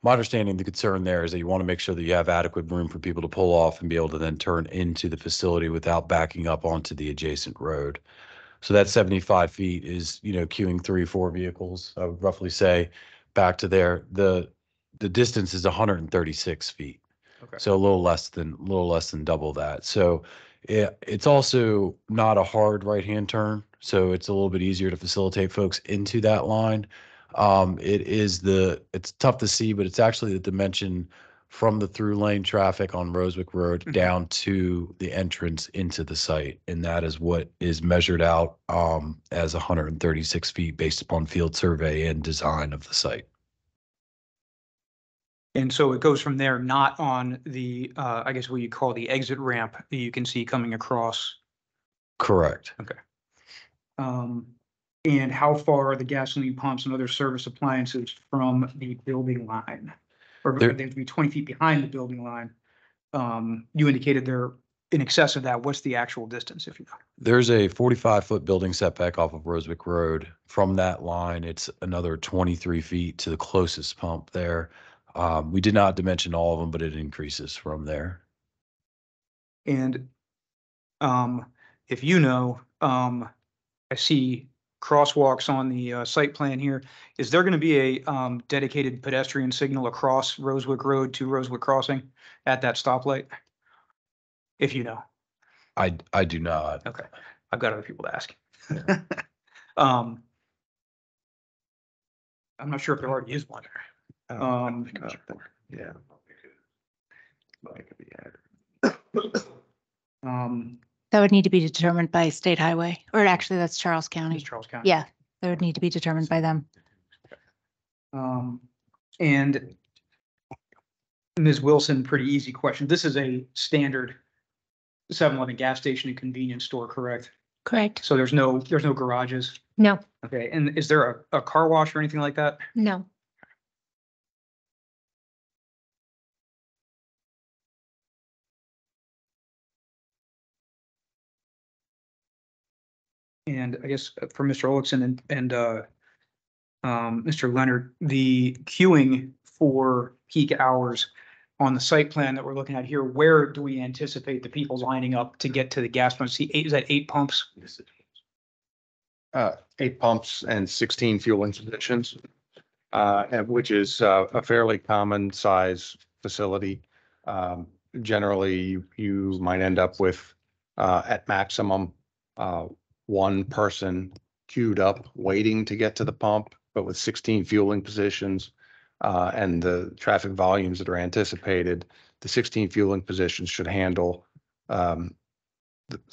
my understanding, the concern there is that you want to make sure that you have adequate room for people to pull off and be able to then turn into the facility without backing up onto the adjacent road. So that 75 feet is, queuing 3-4 vehicles, I would roughly say, back to there. The distance is 136 feet. Okay. So a little less than double that. So it's also not a hard right-hand turn. So it's a little bit easier to facilitate folks into that line. It's tough to see, but it's actually the dimension from the through lane traffic on Roswick Road down to the entrance into the site. And that is what is measured out as 136 feet based upon field survey and design of the site. And so it goes from there, not on the, I guess what you call the exit ramp that you can see coming across. Correct. And how far are the gasoline pumps and other service appliances from the building line? Or they have to be 20 feet behind the building line. You indicated they're in excess of that. What's the actual distance, if you know? There's a 45-foot building setback off of Roswick Road. From that line, it's another 23 feet to the closest pump there. We did not dimension all of them, but it increases from there. And if you know, I see crosswalks on the site plan here. Is there going to be a dedicated pedestrian signal across Roswick Road to Roswick Crossing at that stoplight? If you know. I do not. Okay, I've got other people to ask. I'm not sure if there already is one. Yeah. That would need to be determined by state highway, or actually that's Charles County. It's Charles County. Yeah, that would need to be determined by them. And Ms. Wilson, pretty easy question. This is a standard 7-Eleven gas station and convenience store, correct? Correct. So there's no garages? No, Okay, and is there a car wash or anything like that? no. And I guess for Mr. Olson and Mr. Leonard, the queuing for peak hours on the site plan that we're looking at here, where do we anticipate the people lining up to get to the gas pumps? See, is that 8 pumps? 8 pumps and 16 fueling stations, which is a fairly common size facility. Generally, you might end up with, at maximum, 1 person queued up waiting to get to the pump, but with 16 fueling positions and the traffic volumes that are anticipated, the 16 fueling positions should handle the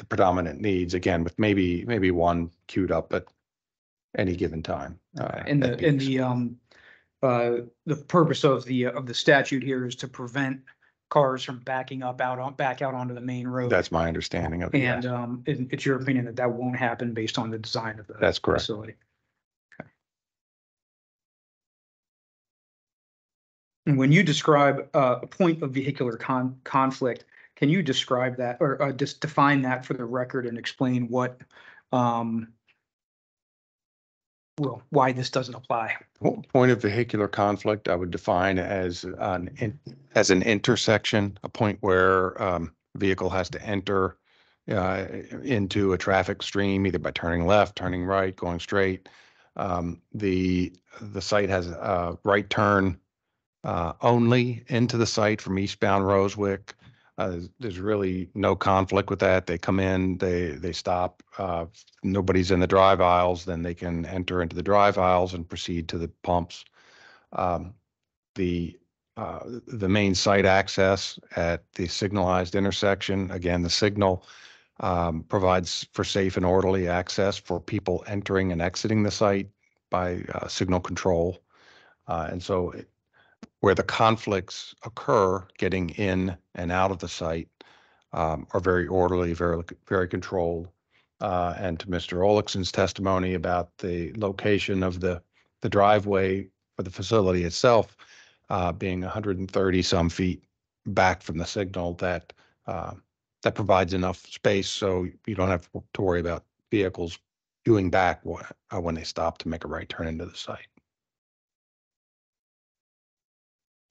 predominant needs, again, with maybe 1 queued up at any given time. And at peaks. the purpose of the statute here is to prevent cars from backing up back out onto the main road. That's my understanding of it. And yes. it's your opinion that that won't happen based on the design of the That's correct. facility. Okay. And when you describe a point of vehicular conflict, can you describe that or just define that for the record and explain what why this doesn't apply? Point of vehicular conflict, I would define as an intersection, a point where vehicle has to enter into a traffic stream, either by turning left, turning right, going straight. The site has a right turn only into the site from eastbound Roswick. There's really no conflict with that. They come in, they stop. Nobody's in the drive aisles, then they can enter into the drive aisles and proceed to the pumps. The main site access at the signalized intersection, again, the signal provides for safe and orderly access for people entering and exiting the site by signal control. And so where the conflicts occur, getting in and out of the site are very orderly, very controlled. And to Mr. Olixon's testimony about the location of the driveway for the facility itself being 130 some feet back from the signal, that provides enough space so you don't have to worry about vehicles queuing back when they stop to make a right turn into the site.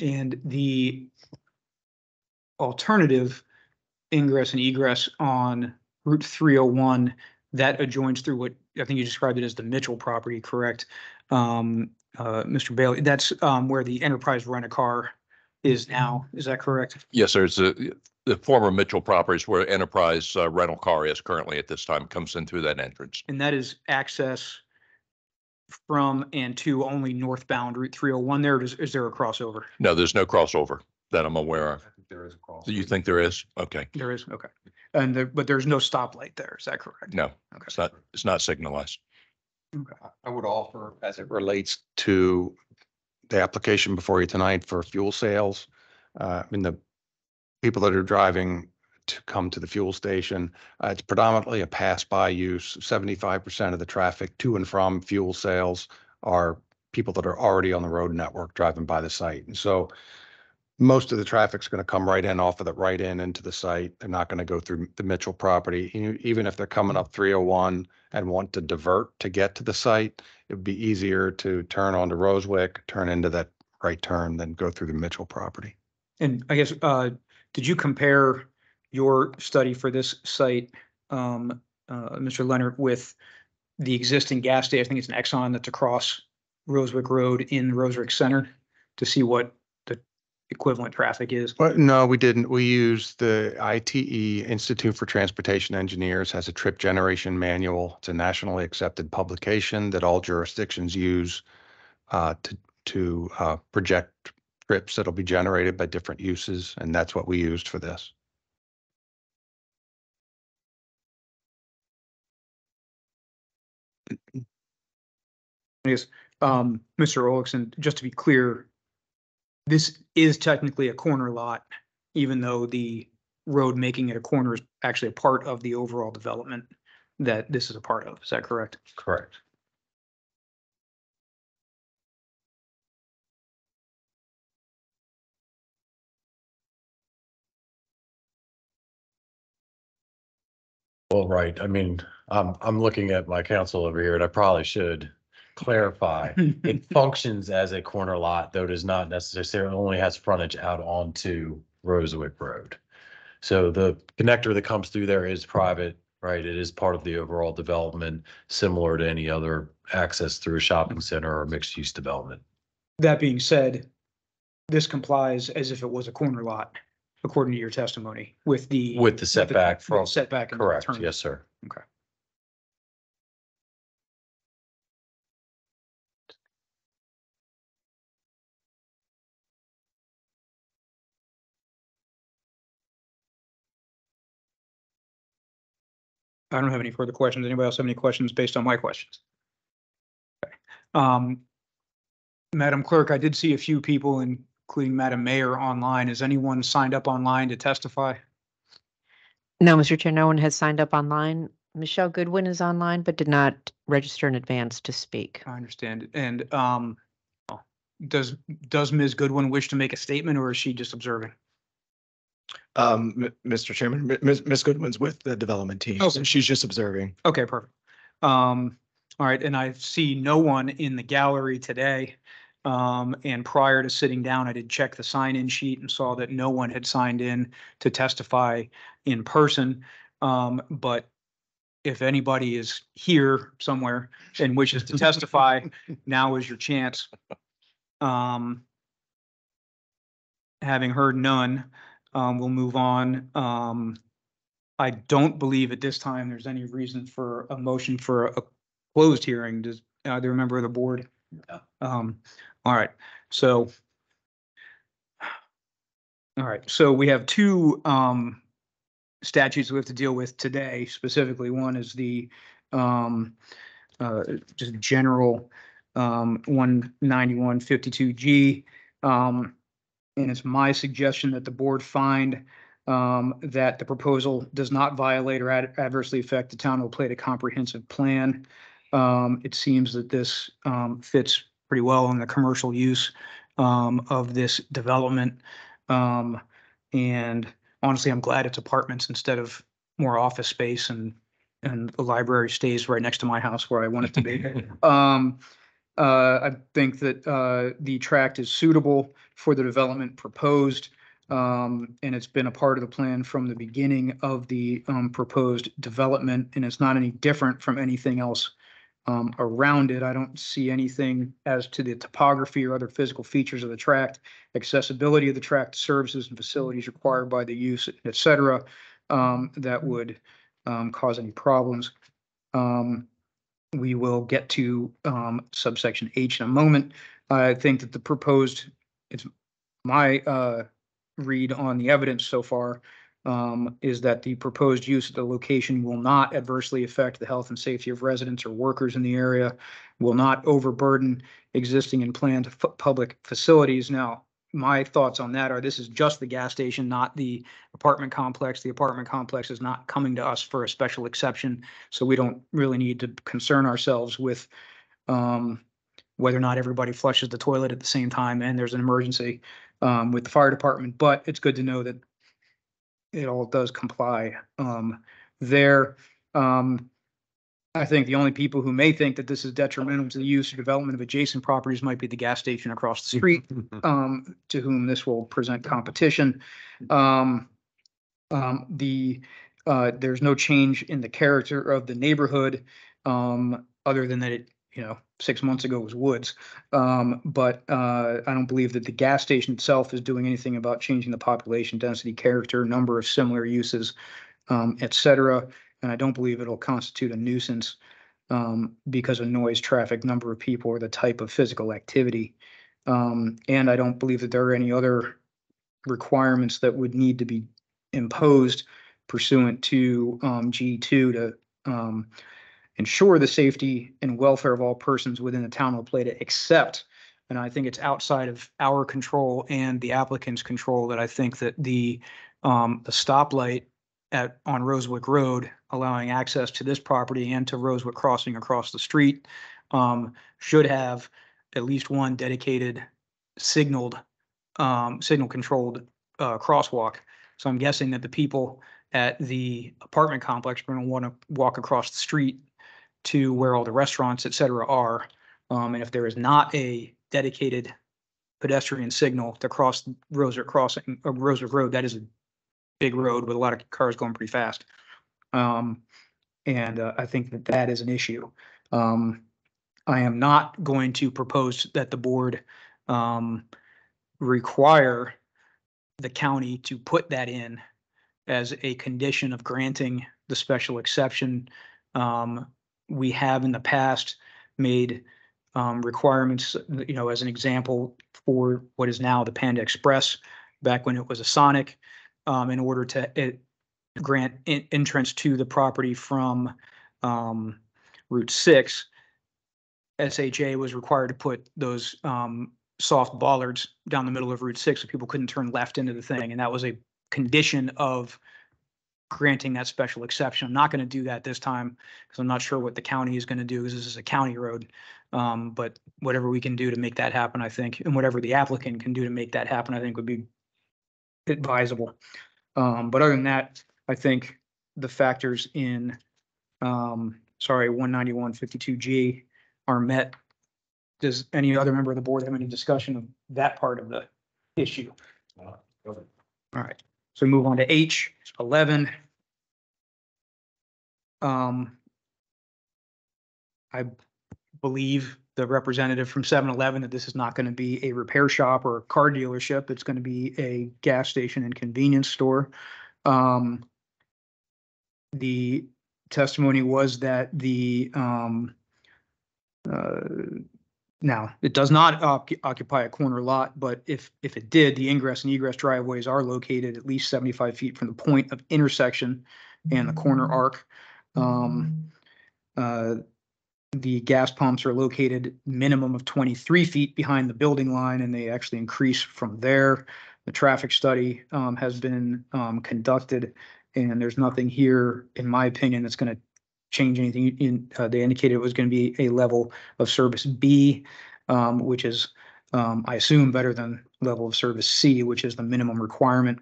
And the alternative ingress and egress on Route 301 that adjoins through what I think you described it as the Mitchell property, correct? Mr. Bailey, that's where the Enterprise Rent-A-Car is now. Is that correct? Yes, sir. It's the former Mitchell properties where Enterprise rental car is currently at this time, comes in through that entrance. And that is access from and to only northbound Route 301 there, or is there a crossover? No, there's no crossover. that I'm aware of. I think there is a cross. Do you think there is? Okay. There is, okay. And there, but there's no stoplight there, is that correct? No, Okay. it's not signalized. I would offer, as it relates to the application before you tonight for fuel sales, I mean, the people that are driving to come to the fuel station, it's predominantly a pass-by use. 75% of the traffic to and from fuel sales are people that are already on the road network driving by the site. And so most of the traffic's going to come right in off of the right in into the site. They're not going to go through the Mitchell property. Even if they're coming up 301 and want to divert to get to the site, it would be easier to turn onto Rosewick, turn into that right turn, than go through the Mitchell property. And I guess, did you compare your study for this site, Mr. Leonard, with the existing gas station? I think it's an Exxon that's across Rosewick Road in Rosewick Center to see what the equivalent traffic is? But no, we didn't. We used the ITE, Institute for Transportation Engineers, has a trip generation manual. It's a nationally accepted publication that all jurisdictions use to project trips that'll be generated by different uses, and that's what we used for this. Yes, Mr. Olson, just to be clear, this is technically a corner lot, even though the road making it a corner is actually a part of the overall development that this is a part of. Is that correct? Correct. Well, right. I mean, I'm looking at my counsel over here and I probably should clarify. It functions as a corner lot, though it is not necessarily only has frontage out onto Rosewick Road. So the connector that comes through there is private, right? It is part of the overall development, similar to any other access through a shopping center or mixed use development. That being said, this complies as if it was a corner lot, according to your testimony, with the setback from. setback. and the Correct. turn. Yes, sir. Okay. I don't have any further questions. Anybody else have any questions based on my questions? Okay. Madam Clerk, I did see a few people, including Madam Mayor, online. Has anyone signed up online to testify? No, Mr. Chair, no one has signed up online. Michelle Goodwin is online, but did not register in advance to speak. I understand. And does Ms. Goodwin wish to make a statement, or is she just observing? Mr. Chairman, Ms. Goodwin's with the development team, so Okay. she's just observing. Okay, perfect. All right, and I see no one in the gallery today. And prior to sitting down, I did check the sign-in sheet and saw that no one had signed in to testify in person. But if anybody is here somewhere and wishes to testify, now is your chance. Having heard none, we'll move on. I don't believe at this time there's any reason for a motion for a closed hearing. Does either member of the board? No. All right, so. All right, so we have two statutes we have to deal with today. Specifically, one is the just general 19152G. And it's my suggestion that the board find that the proposal does not violate or adversely affect the town of Plata comprehensive plan. It seems that this fits pretty well in the commercial use of this development. And honestly, I'm glad it's apartments instead of more office space, and the library stays right next to my house where I want it to be. I think that the tract is suitable for the development proposed. And it's been a part of the plan from the beginning of the proposed development, and it's not any different from anything else around it. I don't see anything as to the topography or other physical features of the tract, accessibility of the tract, services and facilities required by the use, et cetera, that would cause any problems. We will get to subsection H in a moment. I think that the proposed, it's my read on the evidence so far is that the proposed use of the location will not adversely affect the health and safety of residents or workers in the area, will not overburden existing and planned public facilities. Now, my thoughts on that are this is just the gas station, not the apartment complex. The apartment complex is not coming to us for a special exception, so we don't really need to concern ourselves with whether or not everybody flushes the toilet at the same time and there's an emergency with the fire department. But it's good to know that it all does comply there. I think the only people who may think that this is detrimental to the use or development of adjacent properties might be the gas station across the street, to whom this will present competition. There's no change in the character of the neighborhood, other than that it, 6 months ago was woods. But I don't believe that the gas station itself is doing anything about changing the population density, character, number of similar uses, et cetera. And I don't believe it'll constitute a nuisance because of noise, traffic, number of people, or the type of physical activity. And I don't believe that there are any other requirements that would need to be imposed pursuant to G2 to ensure the safety and welfare of all persons within the town of La Plata, except, and I think it's outside of our control and the applicant's control, that I think that the stoplight on Rosewick Road, allowing access to this property and to Rosewick Crossing across the street, should have at least one dedicated signal controlled crosswalk. So I'm guessing that the people at the apartment complex are going to want to walk across the street to where all the restaurants, et cetera, are. And if there is not a dedicated pedestrian signal to cross Rosewick Crossing or Rosewick Road, that is a big road with a lot of cars going pretty fast. And I think that that is an issue. I am not going to propose that the board require the county to put that in as a condition of granting the special exception. We have in the past made requirements, as an example, for what is now the Panda Express, back when it was a Sonic, in order to grant entrance to the property from Route 6. SHA was required to put those soft bollards down the middle of Route 6 so people couldn't turn left into the thing. And that was a condition of granting that special exception. I'm not going to do that this time because I'm not sure what the county is going to do, because this is a county road. But whatever we can do to make that happen, I think, and whatever the applicant can do to make that happen, I think would be advisable. But other than that, I think the factors in 19152G are met. Does any other member of the board have any discussion of that part of the issue? All right, so move on to H11. I believe the representative from 7-Eleven that this is not going to be a repair shop or a car dealership. It's going to be a gas station and convenience store. The testimony was that now it does not occupy a corner lot, but if it did, the ingress and egress driveways are located at least 75 feet from the point of intersection and the corner arc. The gas pumps are located minimum of 23 feet behind the building line, and they actually increase from there. The traffic study has been conducted, and there's nothing here, in my opinion, that's going to change anything. They indicated it was going to be a level of service B, which is, I assume, better than level of service C, which is the minimum requirement.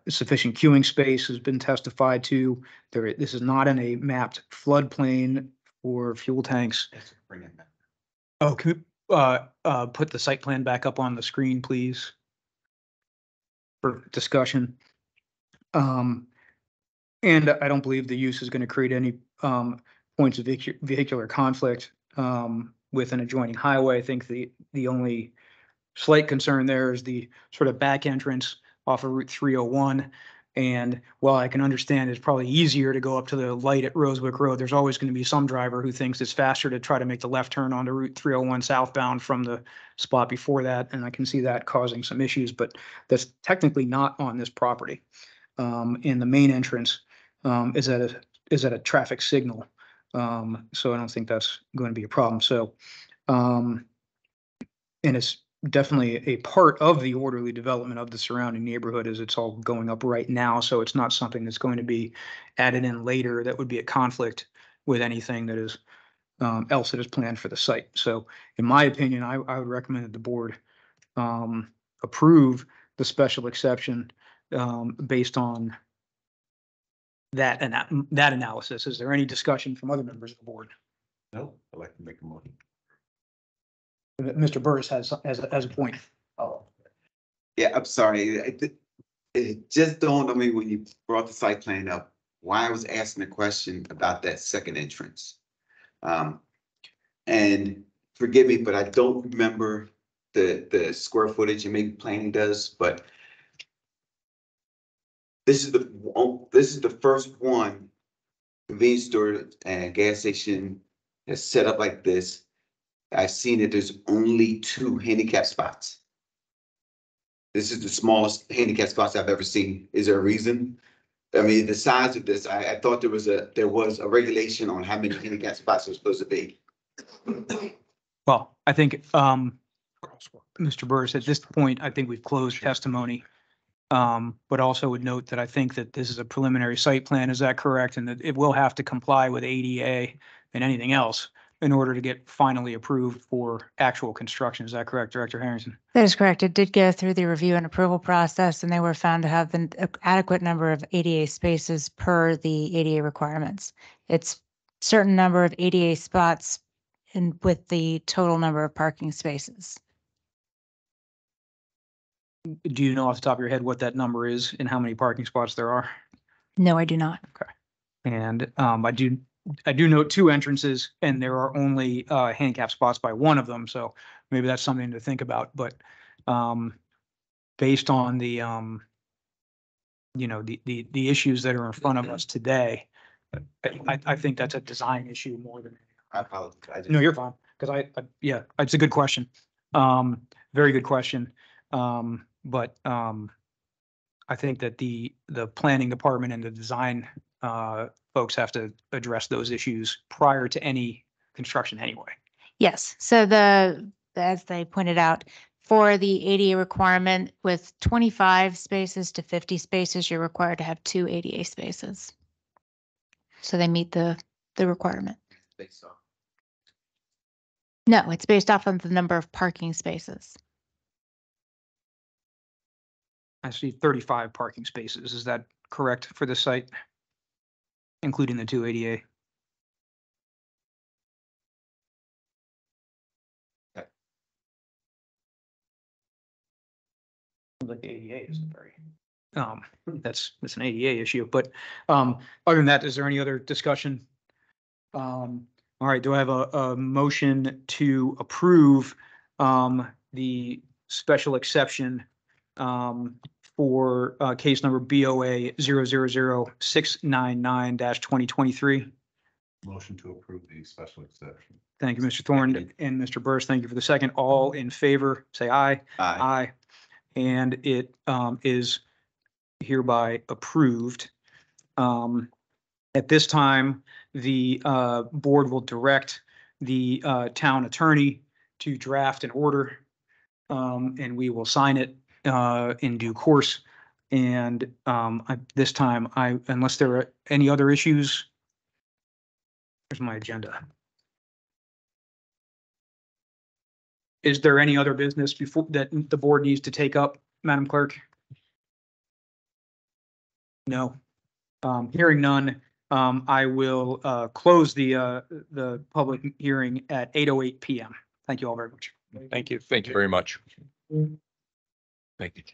Sufficient queuing space has been testified to. This is not in a mapped floodplain for fuel tanks. Oh, can we put the site plan back up on the screen, please, for discussion? And I don't believe the use is going to create any points of vehicular conflict with an adjoining highway. I think the only slight concern there is the sort of back entrance off of Route 301. And while I can understand it's probably easier to go up to the light at Rosewick Road, there's always going to be some driver who thinks it's faster to try to make the left turn onto Route 301 southbound from the spot before that. And I can see that causing some issues, but that's technically not on this property. And the main entrance is at a traffic signal. So I don't think that's going to be a problem. So, and it's definitely a part of the orderly development of the surrounding neighborhood as it's all going up right now. So it's not something that's going to be added in later that would be a conflict with anything that is else that is planned for the site. So in my opinion, I would recommend that the board approve the special exception based on that analysis. Is there any discussion from other members of the board? No, I'd like to make a motion. Mr. Burris has a point. Oh. Yeah, I'm sorry. It just dawned on me when you brought the site plan up, why I was asking a question about that second entrance. And forgive me, but I don't remember the square footage, and maybe planning does, but this is the first one convenience store and gas station that's set up like this. I've seen that there's only 2 handicap spots. This is the smallest handicap spots I've ever seen. Is there a reason? I mean, the size of this, I thought there was a regulation on how many handicap spots are supposed to be. Well, I think, Mr. Burris, at this point, I think we've closed testimony. But also would note that I think that this is a preliminary site plan. Is that correct? And that it will have to comply with ADA and anything else in order to get finally approved for actual construction. Is that correct, Director Harrington? That is correct. It did go through the review and approval process, and they were found to have an adequate number of ADA spaces per the ADA requirements. It's certain number of ADA spots and with the total number of parking spaces. Do you know off the top of your head what that number is and how many parking spots there are? No, I do not. And I do note 2 entrances, and there are only handicap spots by one of them. So maybe that's something to think about. But based on the the issues that are in front of us today, I think that's a design issue more than. I apologize. No, you're fine. Because yeah, it's a good question. Very good question. But I think that the planning department and the design folks have to address those issues prior to any construction anyway. Yes. So as they pointed out, for the ADA requirement with 25 spaces to 50 spaces, you're required to have 2 ADA spaces. So they meet the requirement. No, it's based off of the number of parking spaces. I see 35 parking spaces. Is that correct for the site? Including the 2 ADA? Like the ADA isn't very, that's an ADA issue, but other than that, is there any other discussion? All right, do I have a motion to approve the special exception for case number BOA 000-699-2023? Motion to approve the special exception. Thank you, Mr. Thorne and Mr. Burris. Thank you for the second. All in favor, say aye. Aye. And it is hereby approved. At this time, the board will direct the town attorney to draft an order, and we will sign it in due course. And this time, unless there are any other issues, here's my agenda. Is there any other business before that the board needs to take up, Madam Clerk? No. Hearing none, I will close the public hearing at 8:08 p.m. Thank you all very much. Thank you. Thank you very much. Thank you.